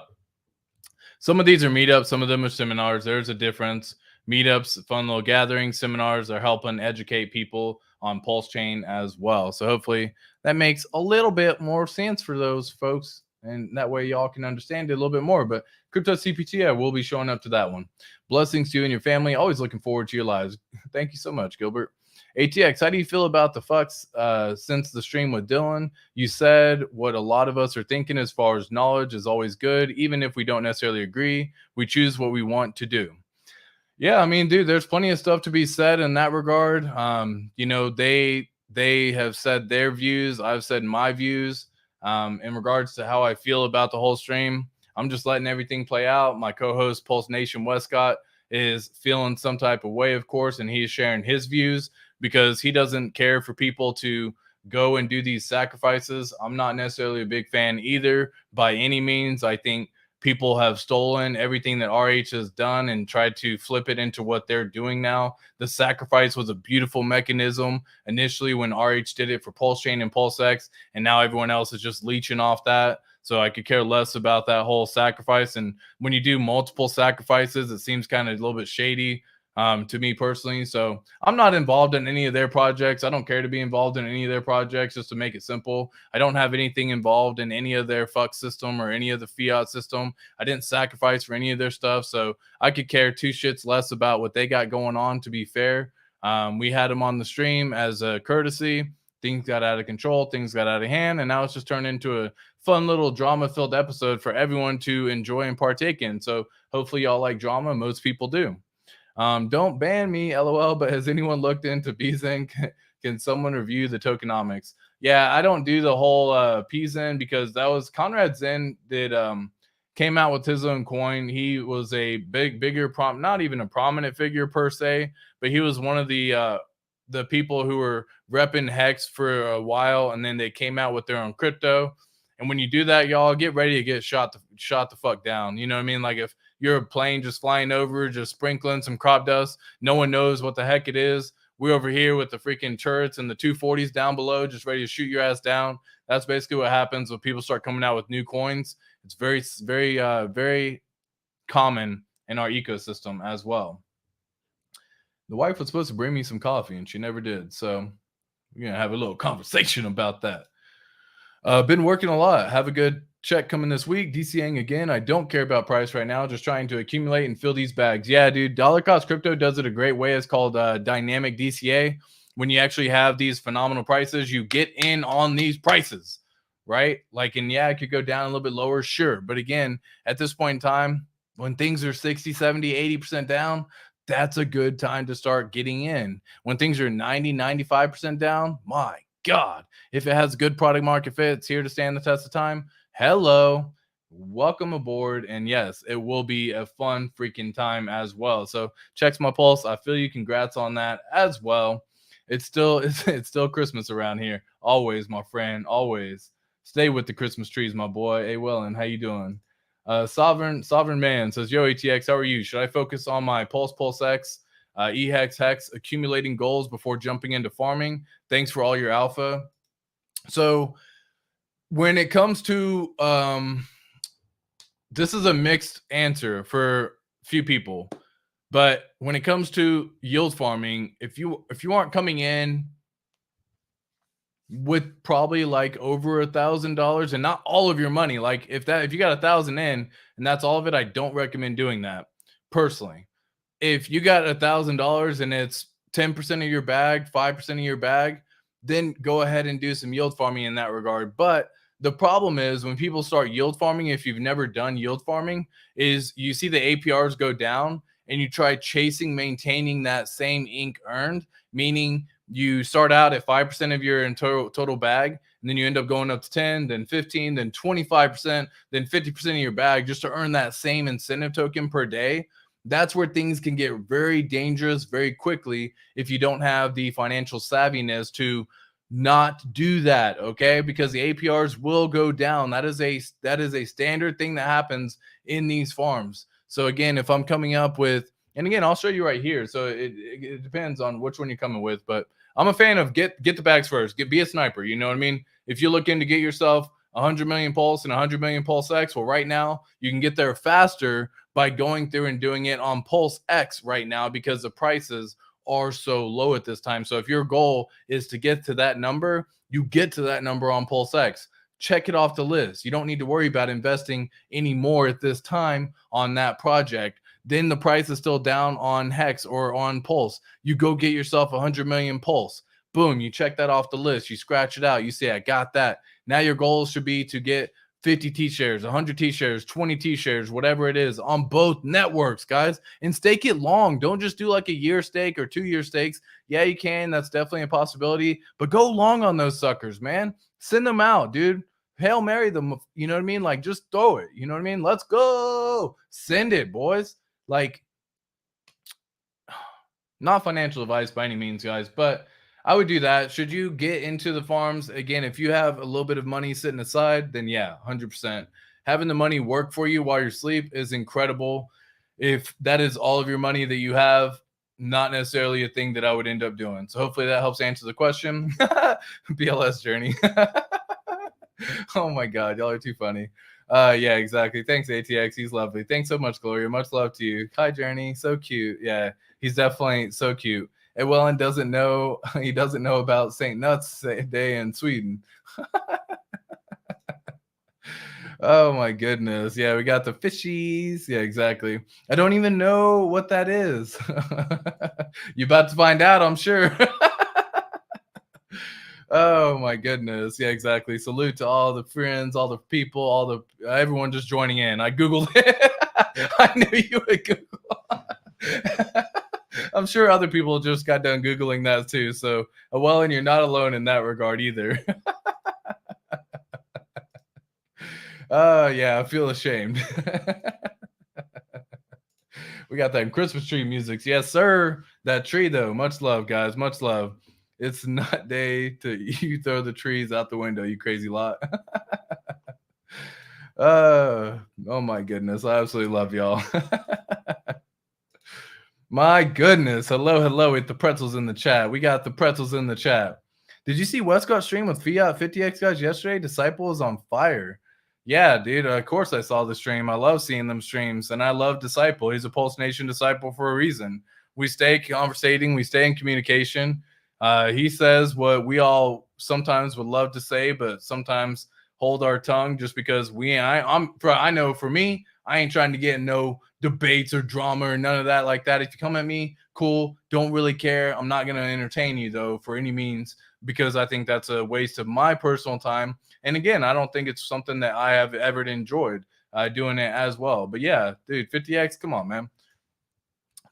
some of these are meetups. Some of them are seminars. There's a difference. Meetups, fun little gatherings. Seminars are helping educate people on PulseChain as well. So hopefully that makes a little bit more sense for those folks. And that way y'all can understand it a little bit more. But Crypto CPT, I will be showing up to that one. Blessings to you and your family. Always looking forward to your lives. Thank you so much, Gilbert. ATX, how do you feel about the fucks since the stream with Dylan? You said what a lot of us are thinking as far as knowledge is always good. Even if we don't necessarily agree, we choose what we want to do. Yeah, I mean, dude, there's plenty of stuff to be said in that regard. You know, they have said their views. I've said my views in regards to how I feel about the whole stream. I'm just letting everything play out. My co-host Pulse Nation Westcott is feeling some type of way, of course, and he's sharing his views because he doesn't care for people to go and do these sacrifices. I'm not necessarily a big fan either by any means. I think people have stolen everything that RH has done and tried to flip it into what they're doing now. The sacrifice was a beautiful mechanism initially when RH did it for PulseChain and PulseX, and now everyone else is just leeching off that. So I could care less about that whole sacrifice. And when you do multiple sacrifices, it seems kind of a little bit shady to me personally. So I'm not involved in any of their projects. I don't care to be involved in any of their projects, just to make it simple. I don't have anything involved in any of their fuck system or any of the fiat system. I didn't sacrifice for any of their stuff. So I could care two shits less about what they got going on, to be fair. We had them on the stream as a courtesy. Things got out of control. Things got out of hand. And now it's just turned into a fun little drama-filled episode for everyone to enjoy and partake in. So hopefully y'all like drama. Most people do. Don't ban me, LOL, but has anyone looked into PZen? Can someone review the tokenomics? Yeah, I don't do the whole PZen because that was Conrad Zen did came out with his own coin. He was a bigger not even a prominent figure per se, but he was one of the people who were repping Hex for a while, and then they came out with their own crypto. And when you do that, y'all get ready to get shot the fuck down. You know what I mean? Like if you're a plane just flying over, just sprinkling some crop dust, no one knows what the heck it is. We're over here with the freaking turrets and the 240s down below, just ready to shoot your ass down. That's basically what happens when people start coming out with new coins. It's very common in our ecosystem as well. The wife was supposed to bring me some coffee and she never did. So we're going to have a little conversation about that. Been working a lot. Have a good check coming this week. DCing again. I don't care about price right now. Just trying to accumulate and fill these bags. Yeah, dude. Dollar cost crypto does it a great way. It's called dynamic DCA. When you actually have these phenomenal prices, you get in on these prices, right? Like, and yeah, it could go down a little bit lower, sure. But again, at this point in time, when things are 60, 70, 80% down, that's a good time to start getting in. When things are 90, 95% down, my God, if it has good product market fit, it's here to stand the test of time. Hello, welcome aboard. And yes, it will be a fun freaking time as well. So checks my pulse. I feel you. Congrats on that as well. It's still Christmas around here. Always, my friend. Always stay with the Christmas trees, my boy. Hey, Wellen, how you doing? Sovereign Man says, "Yo, ATX, how are you? Should I focus on my PulseX, EHEX, HEX accumulating goals before jumping into farming? Thanks for all your alpha." So when it comes to this is a mixed answer for few people, but when it comes to yield farming, if you aren't coming in with probably like over $1,000 and not all of your money, like if you got 1,000 in and that's all of it, I don't recommend doing that personally. If you got $1,000 and it's 10% of your bag, 5% of your bag, then go ahead and do some yield farming in that regard. But the problem is when people start yield farming, if you've never done yield farming, is you see the APRs go down and you try chasing, maintaining that same ink earned, meaning you start out at 5% of your total bag, and then you end up going up to 10, then 15, then 25%, then 50% of your bag just to earn that same incentive token per day. That's where things can get very dangerous very quickly if you don't have the financial savviness to not do that, okay? Because the APRs will go down. That is a standard thing that happens in these farms. So again, if I'm coming up with, and again, I'll show you right here. So it depends on which one you're coming with, but I'm a fan of get the bags first. Be a sniper. You know what I mean? If you're looking to get yourself 100 million pulse and 100 million PulseX, well, right now you can get there faster by going through and doing it on PulseX right now because the prices are so low at this time. So if your goal is to get to that number, you get to that number on PulseX. Check it off the list. You don't need to worry about investing any more at this time on that project. Then the price is still down on Hex or on Pulse. You go get yourself 100 million Pulse. Boom, you check that off the list. You scratch it out. You say, I got that. Now your goal should be to get 50 T-shares, 100 T-shares, 20 T-shares, whatever it is on both networks, guys, and stake it long. Don't just do like a year stake or 2-year stakes. Yeah, you can. That's definitely a possibility, but go long on those suckers, man. Send them out, dude. Hail Mary them. You know what I mean? Like just throw it. You know what I mean? Let's go. Send it, boys. Like, not financial advice by any means, guys, but I would do that. Should you get into the farms again, if you have a little bit of money sitting aside, then yeah, 100%. Having the money work for you while you sleep is incredible. If that is all of your money that you have, not necessarily a thing that I would end up doing. So hopefully that helps answer the question. BLS journey. Oh my God, y'all are too funny. Yeah, exactly. Thanks, ATX. He's lovely. Thanks so much, Gloria. Much love to you. Hi, Journey. So cute. Yeah, he's definitely so cute. And Wellen doesn't know, he doesn't know about St. Nuts Day in Sweden. Oh my goodness. Yeah, we got the fishies. Yeah, exactly. I don't even know what that is. You're about to find out, I'm sure. Oh my goodness. Yeah, exactly. Salute to all the friends, all the people, all the everyone just joining in. I Googled it. I knew you would Google. I'm sure other people just got done Googling that too. So, well, and you're not alone in that regard either. Yeah, I feel ashamed. We got that Christmas tree music. Yes, sir. That tree, though. Much love, guys. Much love. It's not day to you throw the trees out the window, you crazy lot. Oh my goodness. I absolutely love y'all. My goodness. Hello with the pretzels in the chat. We got the pretzels in the chat. Did you see Westcott stream with Fiat 50X guys yesterday? Disciple is on fire. Yeah, dude. Of course I saw the stream. I love seeing them streams, and I love Disciple. He's a Pulse Nation disciple for a reason. We stay conversating. We stay in communication. He says what we all sometimes would love to say, but sometimes hold our tongue just because I know for me, I ain't trying to get in no debates or drama or none of that like that. If you come at me, cool. Don't really care. I'm not going to entertain you though for any means, because I think that's a waste of my personal time. And again, I don't think it's something that I have ever enjoyed doing it as well. But yeah, dude, 50X, come on, man.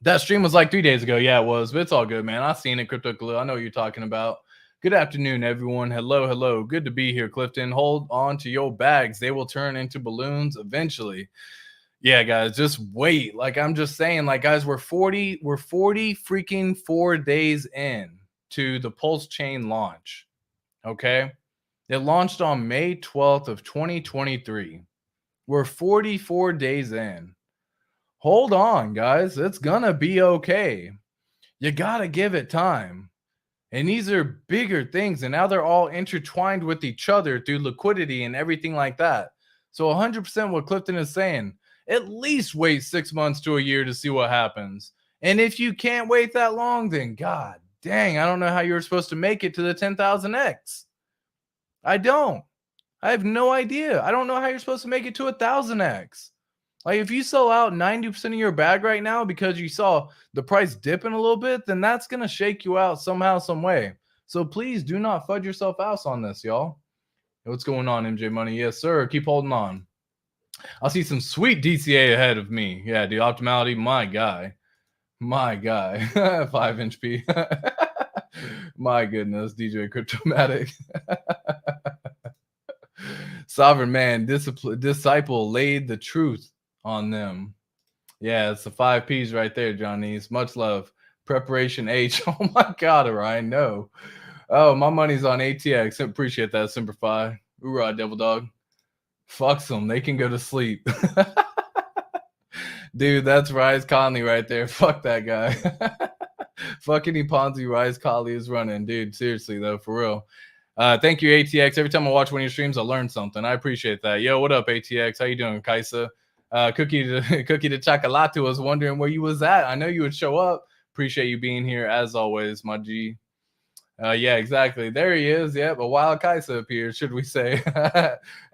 That stream was like 3 days ago. Yeah, it was. But it's all good, man. I've seen it, Crypto Glue. I know what you're talking about. Good afternoon, everyone. Hello. Good to be here, Clifton. Hold on to your bags. They will turn into balloons eventually. Yeah, guys, just wait. Like I'm just saying, like, guys, we're 40 freaking 4 days in to the PulseChain launch. Okay. It launched on May 12th of 2023. We're 44 days in. Hold on, guys. It's gonna be okay. You gotta give it time. And these are bigger things, and now they're all intertwined with each other through liquidity and everything like that. So 100% what Clifton is saying, at least wait 6 months to a year to see what happens. And if you can't wait that long, then god dang, I don't know how you're supposed to make it to the 10,000x. I don't. I have no idea. I don't know how you're supposed to make it to 1,000x. Like if you sell out 90% of your bag right now because you saw the price dipping a little bit, then that's going to shake you out somehow, some way. So please do not fudge yourself out on this, y'all. What's going on, MJ Money? Yes, sir. Keep holding on. I'll see some sweet DCA ahead of me. Yeah, dude. Optimality, my guy. My guy. 5-inch P. My goodness. DJ Cryptomatic. Sovereign man, disciple laid the truth on them. Yeah, it's the 5 P's right there, Johnny's. Much love. Preparation H. Oh my God, Orion. No. Oh, my money's on ATX. Appreciate that, Simplify. Hoorah, Devil Dog. Fucks them. They can go to sleep. Dude, that's Rise Conley right there. Fuck that guy. Fucking Ponzi Rise Conley is running. Dude, seriously, though, for real. Thank you, ATX. Every time I watch one of your streams, I learn something. I appreciate that. Yo, what up, ATX? How you doing, Kaisa? Cookie to Chocolate was wondering where you was at. I know you would show up. Appreciate you being here as always, my G. Yeah, exactly. There he is. Yep, a wild Kaisa appears, should we say?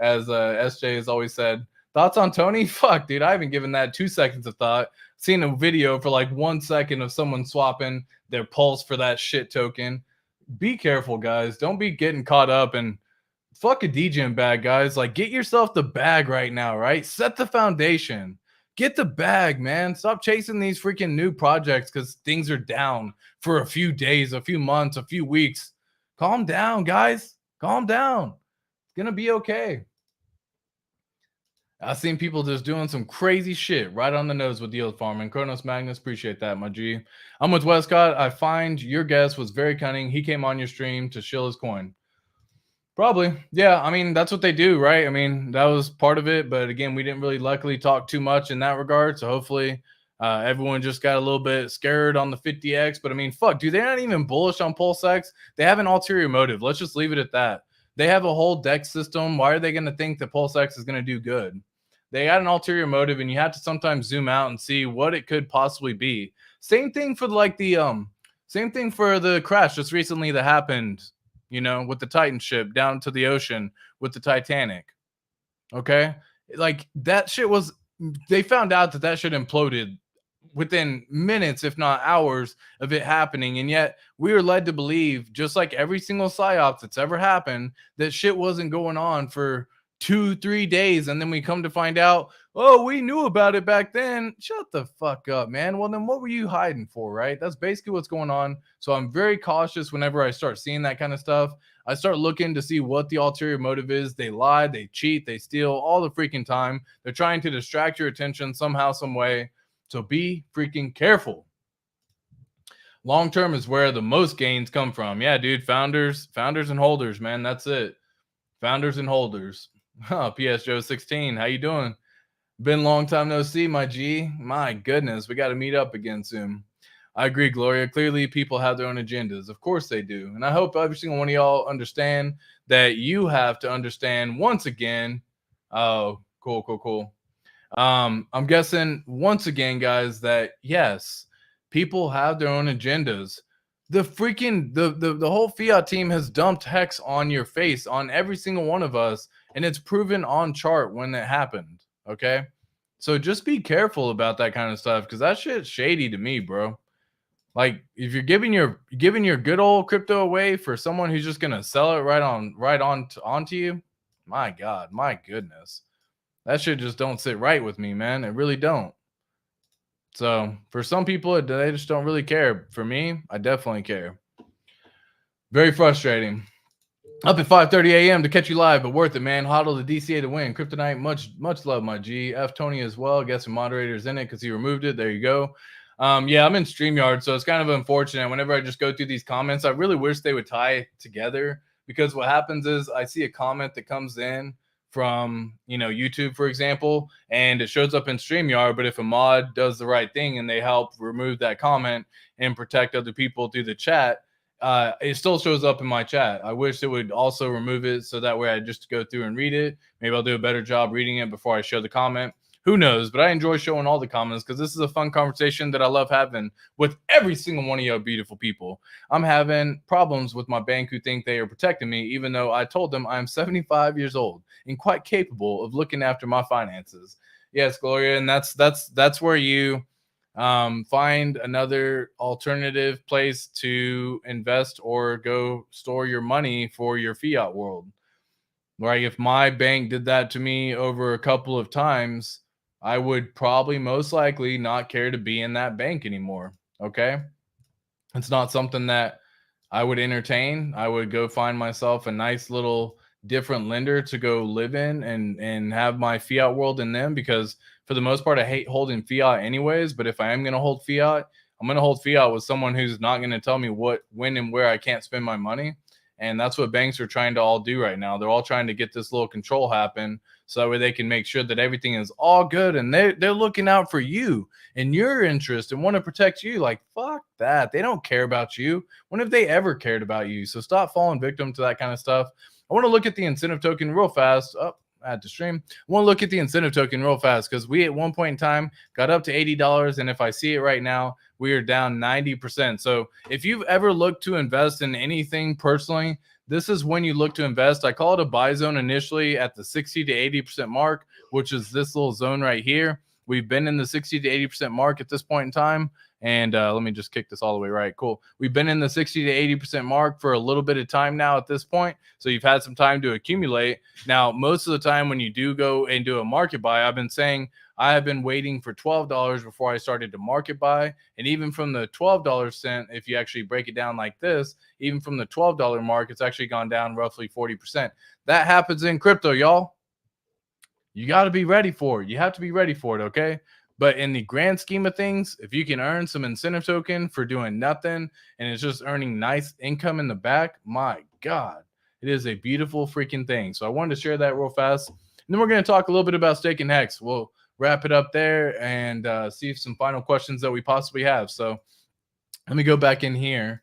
As SJ has always said. Thoughts on Tony? Fuck, dude. I haven't given that 2 seconds of thought. Seen a video for like 1 second of someone swapping their pulse for that shit token. Be careful, guys. Don't be getting caught up and fuck a DGen bag, guys. Like, get yourself the bag right now, right? Set the foundation. Get the bag, man. Stop chasing these freaking new projects because things are down for a few days, a few months, a few weeks. Calm down, guys. Calm down. It's going to be okay. I've seen people just doing some crazy shit right on the nose with yield farming. Kronos Magnus, appreciate that, my G. I'm with Westcott. I find your guess was very cunning. He came on your stream to shill his coin. Probably. Yeah, I mean, that's what they do, right? I mean, that was part of it. But again, we didn't really luckily talk too much in that regard. So hopefully everyone just got a little bit scared on the 50X. But I mean, fuck, dude, they're not even bullish on PulseX. They have an ulterior motive. Let's just leave it at that. They have a whole DEX system. Why are they going to think that PulseX is going to do good? They got an ulterior motive, and you have to sometimes zoom out and see what it could possibly be. Same thing for like the same thing for the crash just recently that happened, you know, with the Titan ship down to the ocean with the Titanic. Okay? Like that shit was, they found out that that shit imploded within minutes, if not hours of it happening. And yet we were led to believe, just like every single psyop that's ever happened, that shit wasn't going on for 2-3 days, and then we come to find out, oh, we knew about it back then. Shut the fuck up, man. Well, then what were you hiding for, right? That's basically what's going on. So I'm very cautious whenever I start seeing that kind of stuff. I start looking to see what the ulterior motive is. They lie, they cheat, they steal all the freaking time. They're trying to distract your attention somehow, some way. So be freaking careful. Long term is where the most gains come from. Yeah, dude, founders and holders, man. That's it. Founders and holders. PS Joe 16, how you doing? Been a long time no see, my G. My goodness, we got to meet up again soon. I agree, Gloria. Clearly, people have their own agendas. Of course they do. And I hope every single one of y'all understand that you have to understand once again. Oh, cool. I'm guessing once again, guys, that yes, people have their own agendas. The freaking the whole fiat team has dumped HEX on your face, on every single one of us, and it's proven on chart when it happened. Okay, so just be careful about that kind of stuff, because that shit's shady to me, bro. Like, if you're giving your good old crypto away for someone who's just gonna sell it right onto you, my God, my goodness, that shit just don't sit right with me, man. It really don't. So for some people, they just don't really care. For me, I definitely care. Very frustrating. Up at 5:30 a.m. to catch you live, but worth it, man. Hodl the DCA to win. Kryptonite, much love, my G. F Tony as well. I guess some moderators in it because he removed it. There you go. Yeah, I'm in StreamYard, so it's kind of unfortunate. Whenever I just go through these comments, I really wish they would tie together, because what happens is I see a comment that comes in from, YouTube, for example, and it shows up in StreamYard. But if a mod does the right thing and they help remove that comment and protect other people through the chat, it still shows up in my chat. I wish it would also remove it so that way I just go through and read it. Maybe I'll do a better job reading it before I show the comment. Who knows? But I enjoy showing all the comments because this is a fun conversation that I love having with every single one of you beautiful people. I'm having problems with my bank who think they are protecting me, even though I told them I'm 75 years old and quite capable of looking after my finances. Yes, Gloria, and that's where you find another alternative place to invest or go store your money for your fiat world. Right? If my bank did that to me over a couple of times, I would probably most likely not care to be in that bank anymore. Okay. It's not something that I would entertain. I would go find myself a nice little different lender to go live in and have my fiat world in them, because for the most part I hate holding fiat anyways. But if I am going to hold fiat, I'm going to hold fiat with someone who's not going to tell me what, when, and where I can't spend my money. And that's what banks are trying to all do right now. They're all trying to get this little control happen so that way they can make sure that everything is all good, and they're looking out for you and your interest and want to protect you. Like, fuck that. They don't care about you. When have they ever cared about you? So stop falling victim to that kind of stuff. I want to look at the incentive token real fast. Oh, I had to stream. I want to look at the incentive token real fast because we at one point in time got up to $80. And if I see it right now, we are down 90%. So if you've ever looked to invest in anything personally, this is when you look to invest. I call it a buy zone initially at the 60 to 80% mark, which is this little zone right here. We've been in the 60 to 80% mark at this point in time. And let me just kick this all the way right. Cool. We've been in the 60 to 80% mark for a little bit of time now at this point. So you've had some time to accumulate. Now, most of the time when you do go and do a market buy, I've been saying I have been waiting for $12 before I started to market buy. And even from the $12 cent, if you actually break it down like this, even from the $12 mark, it's actually gone down roughly 40%. That happens in crypto, y'all. You got to be ready for it. You have to be ready for it, okay? But in the grand scheme of things, if you can earn some incentive token for doing nothing and it's just earning nice income in the back, my God, it is a beautiful freaking thing. So I wanted to share that real fast. And then we're going to talk a little bit about staking HEX. We'll wrap it up there and see if some final questions that we possibly have. So let me go back in here.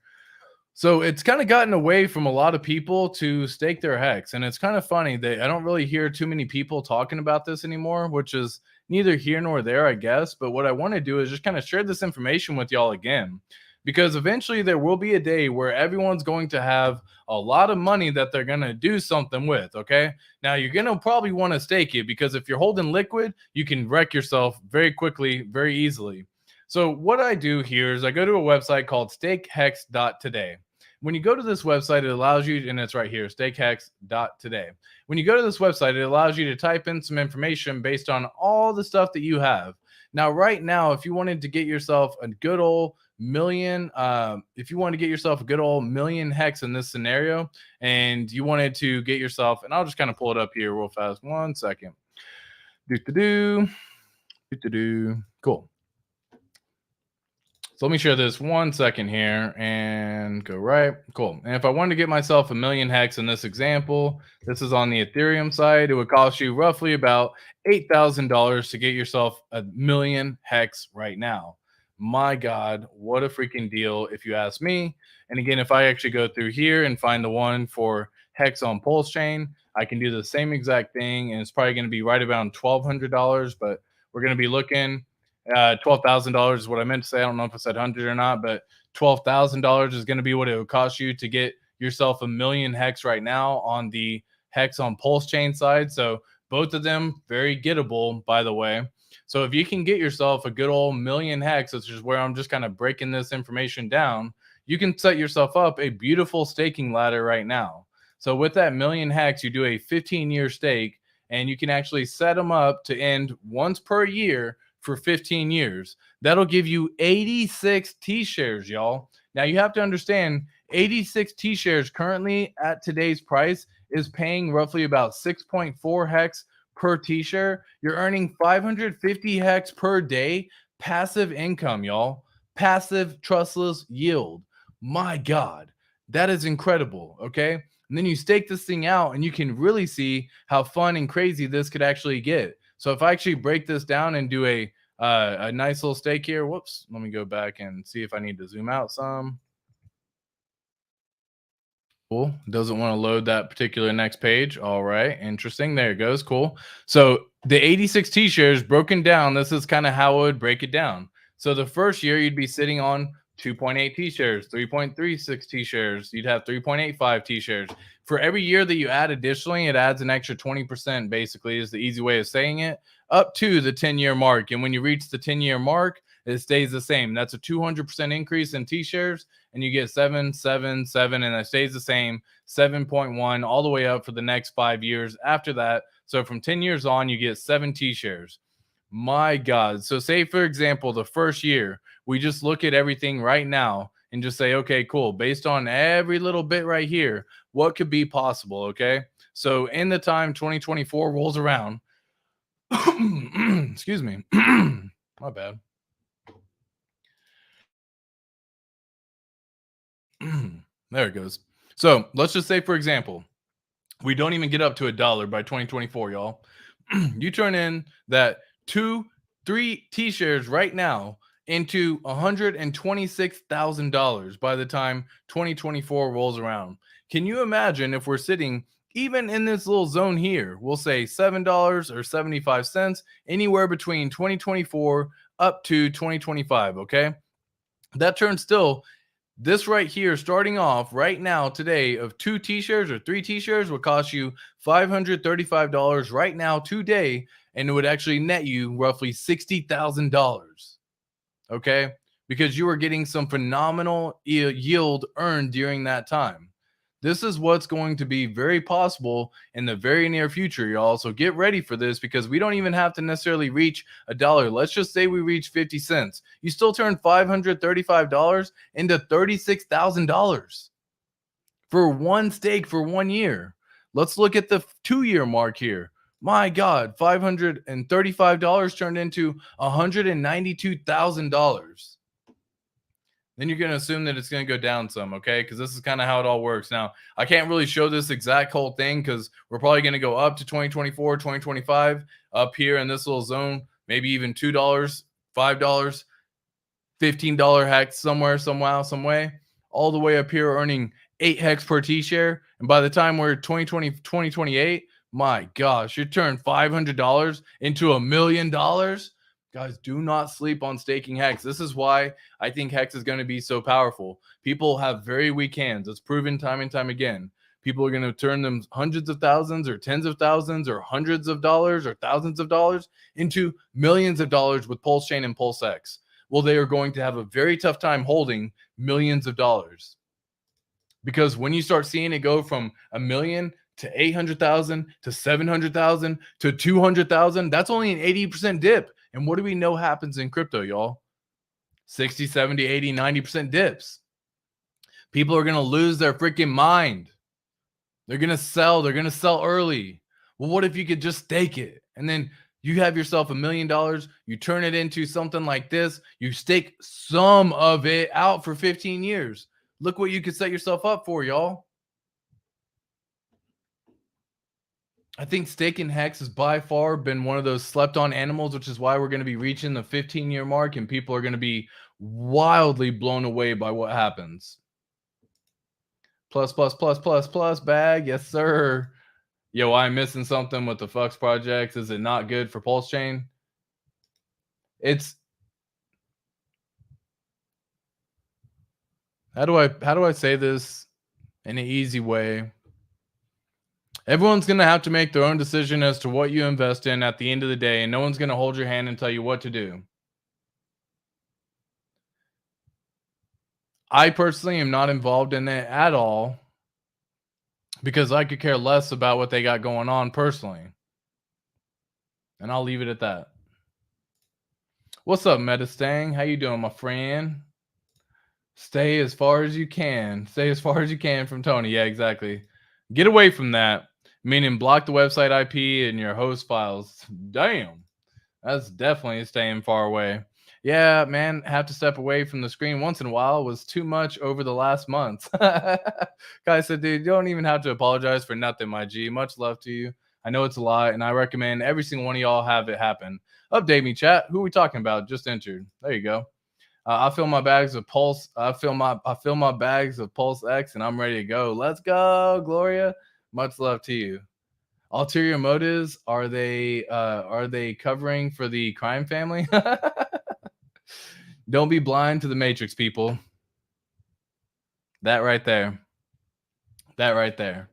So it's kind of gotten away from a lot of people to stake their HEX. And it's kind of funny that I don't really hear too many people talking about this anymore, which is neither here nor there, I guess. But what I want to do is just kind of share this information with y'all again, because eventually there will be a day where everyone's going to have a lot of money that they're going to do something with. Okay. Now you're going to probably want to stake it, because if you're holding liquid, you can wreck yourself very quickly, very easily. So what I do here is I go to a website called stakehex.today. When you go to this website, it allows you, and it's right here, stakehex.today. When you go to this website, it allows you to type in some information based on all the stuff that you have. Now, right now, if you wanted to get yourself a good old million, if you want to get yourself a good old million HEX in this scenario, and you wanted to get yourself, and I'll just kind of pull it up here real fast. 1 second. Cool. So let me share this 1 second here and go right. Cool. And if I wanted to get myself a million HEX in this example, this is on the Ethereum side, it would cost you roughly about $8,000 to get yourself a million HEX right now. My God, what a freaking deal if you ask me. And again, if I actually go through here and find the one for HEX on PulseChain, I can do the same exact thing. And it's probably going to be right around $1,200, but we're going to be looking $12,000 is what I meant to say. I don't know if I said 100 or not, but $12,000 is going to be what it would cost you to get yourself a million HEX right now on the HEX on PulseChain side. So both of them very gettable, by the way. So if you can get yourself a good old million HEX, which is where I'm just kind of breaking this information down, you can set yourself up a beautiful staking ladder right now. So with that million HEX, you do a 15-year stake, and you can actually set them up to end once per year for 15 years. That'll give you 86 T-shares, y'all. Now you have to understand 86 T-shares currently at today's price is paying roughly about 6.4 HEX per T-share. You're earning 550 HEX per day. Passive income, y'all. Passive trustless yield. My God, that is incredible. Okay. And then you stake this thing out and you can really see how fun and crazy this could actually get. So if I actually break this down and do a nice little stake here, whoops, let me go back and see if I need to zoom out some. Cool. Doesn't want to load that particular next page. All right. Interesting. There it goes. Cool. So the 86 T shares broken down, this is kind of how I would break it down. So the first year you'd be sitting on 2.8 T shares, 3.36 T shares. You'd have 3.85 T shares. For every year that you add additionally, it adds an extra 20%, basically, is the easy way of saying it, up to the 10-year mark. And when you reach the 10-year mark, it stays the same. That's a 200% increase in T shares, and you get 7, 7, 7, and it stays the same, 7.1 all the way up for the next 5 years after that. So from 10 years on, you get 7 T shares. My God. So say, for example, the first year, we just look at everything right now and just say, okay, cool. Based on every little bit right here, what could be possible? Okay. So in the time 2024 rolls around, excuse me, my bad. There it goes. So let's just say, for example, we don't even get up to $1 by 2024, y'all. You turn in that 3 T shares right now into $126,000 by the time 2024 rolls around. Can you imagine if we're sitting even in this little zone here? We'll say $7 or 75 cents, anywhere between 2024 up to 2025. Okay. That turns still this right here, starting off right now today, of 2 T-shirts or 3 T-shirts would cost you $535 right now today, and it would actually net you roughly $60,000. Okay, because you are getting some phenomenal yield earned during that time. This is what's going to be very possible in the very near future, y'all. So get ready for this, because we don't even have to necessarily reach $1. Let's just say we reach 50 cents. You still turn $535 into $36,000 for one stake for 1 year. Let's look at the 2-year mark here. My God, $535 turned into $192,000. Then you're going to assume that it's going to go down some, okay? Because this is kind of how it all works. Now, I can't really show this exact whole thing because we're probably going to go up to 2024, 2025, up here in this little zone, maybe even $2, $5, $15 HEX somewhere, somehow, some way, all the way up here earning 8 HEX per T share. And by the time we're 2028, my gosh, you turn $500 into $1 million. Guys, do not sleep on staking HEX. This is why I think HEX is going to be so powerful. People have very weak hands. It's proven time and time again. People are going to turn them hundreds of thousands or tens of thousands or hundreds of dollars or thousands of dollars into millions of dollars with PulseChain and PulseX. Well, they are going to have a very tough time holding millions of dollars. Because when you start seeing it go from $1 million to 800,000 to 700,000 to 200,000, that's only an 80% dip. And what do we know happens in crypto, y'all? 60, 70, 80, 90% dips. People are going to lose their freaking mind. They're going to sell. They're going to sell early. Well, what if you could just stake it? And then you have yourself $1 million. You turn it into something like this. You stake some of it out for 15 years. Look what you could set yourself up for, y'all. I think staking HEX has by far been one of those slept on animals, which is why we're going to be reaching the 15-year mark and people are going to be wildly blown away by what happens. Plus bag. Yes, sir. Yo, I'm missing something with the Fux projects. Is it not good for PulseChain? It's how do I say this in an easy way? Everyone's going to have to make their own decision as to what you invest in at the end of the day, and no one's going to hold your hand and tell you what to do. I personally am not involved in it at all because I could care less about what they got going on personally. And I'll leave it at that. What's up, Metastang? How you doing, my friend? Stay as far as you can. Stay as far as you can from Tony. Yeah, exactly. Get away from that. Meaning block the website IP and your host files. Damn. That's definitely staying far away. Yeah, man, have to step away from the screen once in a while was too much over the last month. Guy said, dude, you don't even have to apologize for nothing, my G. Much love to you. I know it's a lot, and I recommend every single one of y'all have it happen. Update me, chat. Who are we talking about? Just entered. There you go. I fill my bags of Pulse. I fill my bags of PulseX, and I'm ready to go. Let's go, Gloria. Much love to you. Ulterior motives, are they covering for the crime family? Don't be blind to the matrix, people. That right there. That right there.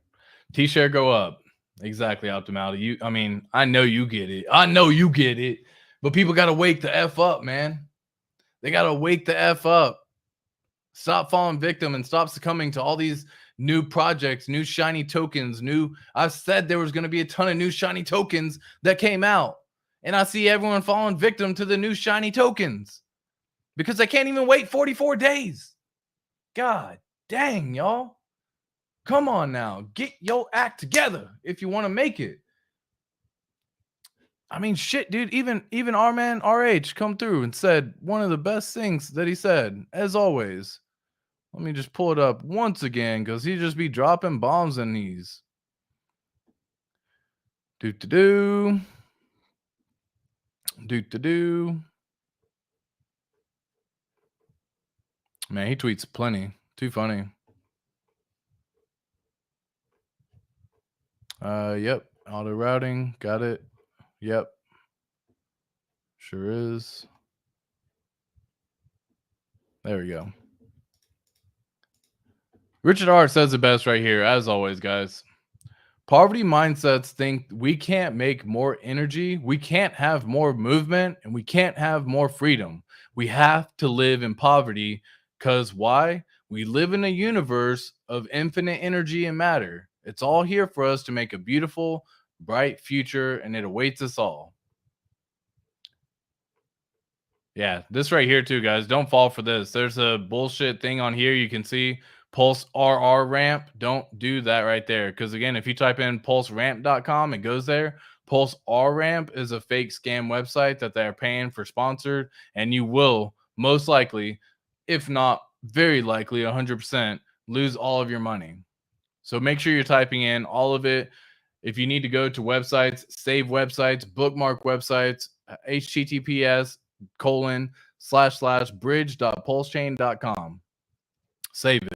T-share go up. Exactly, Optimality. I mean, I know you get it. I know you get it. But people got to wake the F up, man. They got to wake the F up. Stop falling victim and stop succumbing to all these new projects, new shiny tokens, I said there was going to be a ton of new shiny tokens that came out. And I see everyone falling victim to the new shiny tokens because they can't even wait 44 days. God dang, y'all. Come on now. Get your act together if you want to make it. I mean, shit, dude. Even our man RH come through and said one of the best things that he said, as always. Let me just pull it up once again because he just be dropping bombs in these. Do. Man, he tweets plenty. Too funny. Yep. Auto routing. Got it. Yep. Sure is. There we go. Richard R says it best right here, as always, guys. Poverty mindsets think we can't make more energy, we can't have more movement, and we can't have more freedom. We have to live in poverty because why? We live in a universe of infinite energy and matter. It's all here for us to make a beautiful, bright future, and it awaits us all. Yeah, this right here too, guys. Don't fall for this. There's a bullshit thing on here. You can see Pulse RR ramp. Don't do that right there. Because again, if you type in pulseramp.com, it goes there. Pulse R ramp is a fake scam website that they're paying for sponsored, and you will most likely, if not very likely, 100% lose all of your money. So make sure you're typing in all of it. If you need to go to websites, save websites, bookmark websites, https://bridge.pulsechain.com. Save it.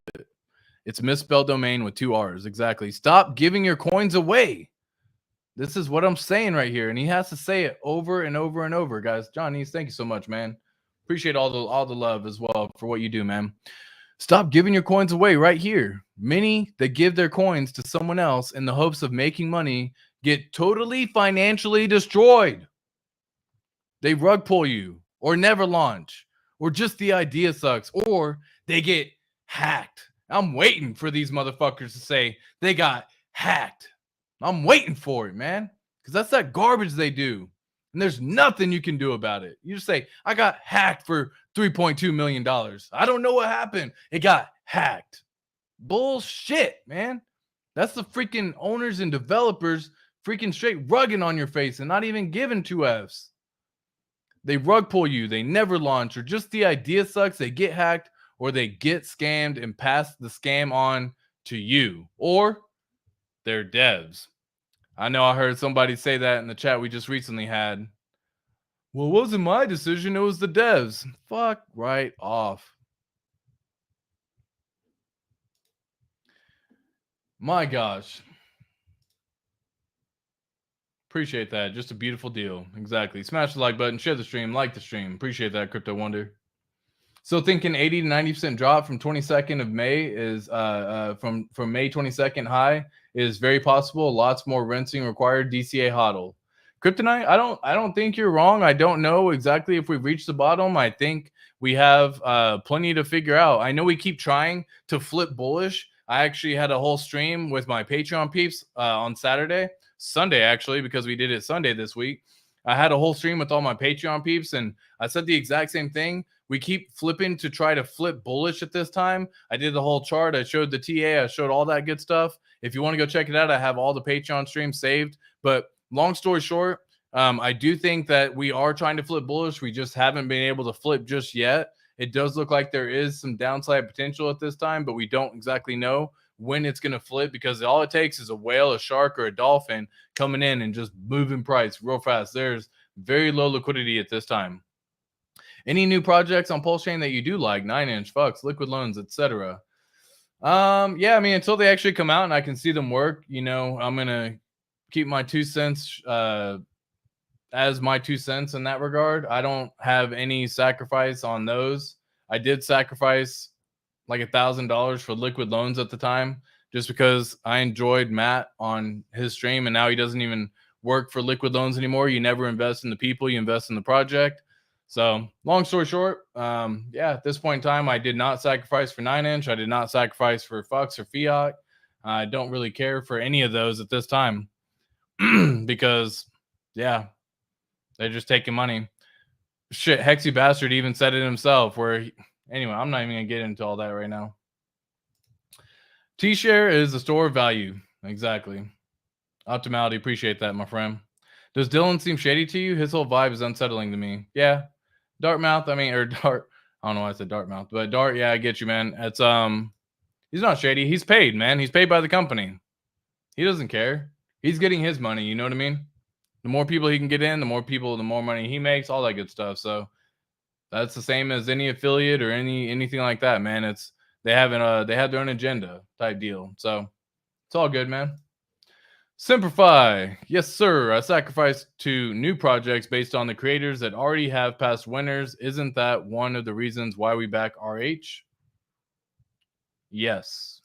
It's a misspelled domain with 2 R's. Exactly. Stop giving your coins away. This is what I'm saying right here. And he has to say it over and over and over, guys. John East, thank you so much, man. Appreciate all the love as well for what you do, man. Stop giving your coins away right here. Many that give their coins to someone else in the hopes of making money get totally financially destroyed. They rug pull you or never launch or just the idea sucks or they get hacked. I'm waiting for these motherfuckers to say they got hacked. I'm waiting for it, man, because that's that garbage they do. And there's nothing you can do about it. You just say, I got hacked for $3.2 million. I don't know what happened. It got hacked. Bullshit, man. That's the freaking owners and developers freaking straight rugging on your face and not even giving 2 Fs. They rug pull you. They never launch, or just the idea sucks. They get hacked or they get scammed and pass the scam on to you or their devs. I know I heard somebody say that in the chat we just recently had. Well, it wasn't my decision. It was the devs. Fuck right off. My gosh. Appreciate that. Just a beautiful deal. Exactly. Smash the like button, share the stream, like the stream. Appreciate that, Crypto Wonder. So thinking 80 to 90% drop from 22nd of May is from May 22nd high is very possible. Lots more rinsing required. DCA hodl. Kryptonite, I don't think you're wrong. I don't know exactly if we've reached the bottom. I think we have plenty to figure out. I know we keep trying to flip bullish. I actually had a whole stream with my Patreon peeps on Sunday actually, because we did it Sunday this week. I had a whole stream with all my Patreon peeps, and I said the exact same thing. We keep flipping to try to flip bullish at this time. I did the whole chart. I showed the TA. I showed all that good stuff. If you want to go check it out, I have all the Patreon streams saved. But long story short, I do think that we are trying to flip bullish. We just haven't been able to flip just yet. It does look like there is some downside potential at this time, but we don't exactly know when it's going to flip, because all it takes is a whale, a shark, or a dolphin coming in and just moving price real fast. There's very low liquidity at this time. Any new projects on PulseChain that you do like? 9-inch, Fux, liquid loans, etc. Yeah, I mean, until they actually come out and I can see them work, I'm gonna keep my 2 cents as my 2 cents in that regard. I don't have any sacrifice on those. I did sacrifice like $1,000 for liquid loans at the time, just because I enjoyed Matt on his stream, and now he doesn't even work for liquid loans anymore. You never invest in the people, you invest in the project. So long story short, yeah, at this point in time, I did not sacrifice for 9-inch. I did not sacrifice for Fux or Fiat. I don't really care for any of those at this time because, yeah, they're just taking money. Shit, Hexy Bastard even said it himself. Anyway, I'm not even going to get into all that right now. T-share is a store of value. Exactly. Optimality. Appreciate that, my friend. Does Dylan seem shady to you? His whole vibe is unsettling to me. Yeah. Dartmouth, Dart. I don't know why I said Dartmouth, but Dart, yeah, I get you, man. It's he's not shady. He's paid, man. He's paid by the company. He doesn't care. He's getting his money, you know what I mean? The more people he can get in, the more money he makes, all that good stuff. So that's the same as any affiliate or anything like that, man. They have their own agenda type deal. So it's all good, man. Simplify. Yes, sir. I sacrificed to new projects based on the creators that already have past winners. Isn't that one of the reasons why we back RH? Yes.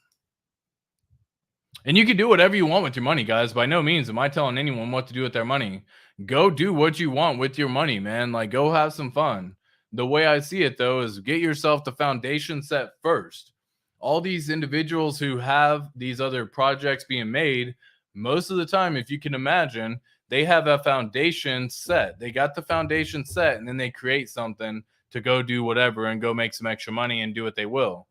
And you can do whatever you want with your money, guys. By no means am I telling anyone what to do with their money. Go do what you want with your money, man. Like, go have some fun. The way I see it, though, is get yourself the foundation set first. All these individuals who have these other projects being made, most of the time, if you can imagine, they have a foundation set. They got the foundation set, and then they create something to go do whatever and go make some extra money and do what they will.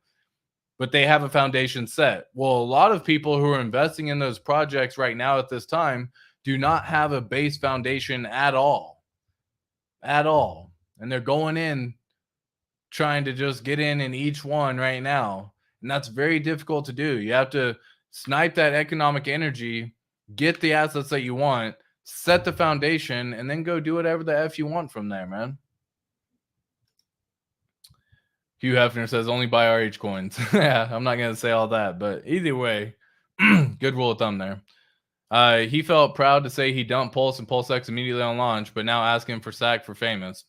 But they have a foundation set. Well, a lot of people who are investing in those projects right now at this time do not have a base foundation at all. At all. And they're going in trying to just get in each one right now. And that's very difficult to do. You have to snipe that economic energy, get the assets that you want, set the foundation, and then go do whatever the F you want from there, man. Hugh Hefner says only buy RH coins. Yeah, I'm not going to say all that, but either way, good rule of thumb there. He felt proud to say he dumped Pulse and PulseX immediately on launch, but now asking for SAC for famous.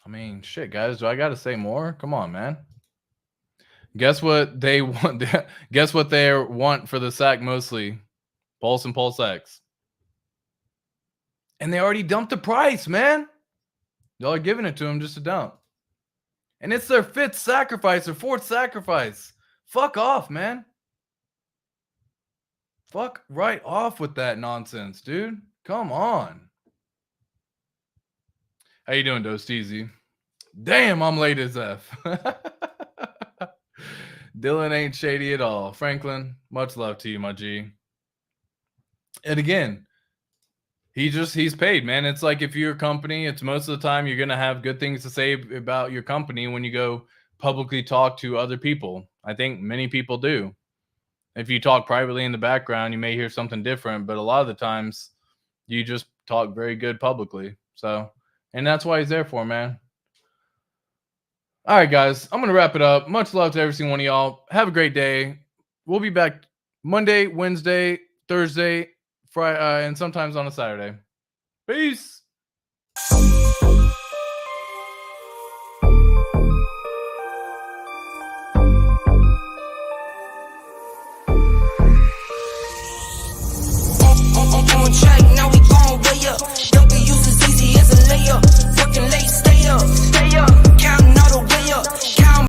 I mean, shit, guys, do I got to say more? Come on, man. Guess what they want? Guess what they want for the SAC mostly? Pulse and PulseX. And they already dumped the price, man. Y'all are giving it to them just to dump. And it's their fifth sacrifice or fourth sacrifice. Fuck off, man. Fuck right off with that nonsense, dude. Come on. How you doing, Dosteezy? Damn, I'm late as F. Dylan ain't shady at all. Franklin, much love to you, my G. And again, he's paid, man. It's like if you're a company, it's most of the time you're going to have good things to say about your company when you go publicly talk to other people. I think many people do. If you talk privately in the background, you may hear something different, but a lot of the times you just talk very good publicly. So, and that's why he's there for, man. All right, guys, I'm going to wrap it up. Much love to every single one of y'all. Have a great day. We'll be back Monday, Wednesday, Thursday, Friday, and sometimes on a Saturday. Peace.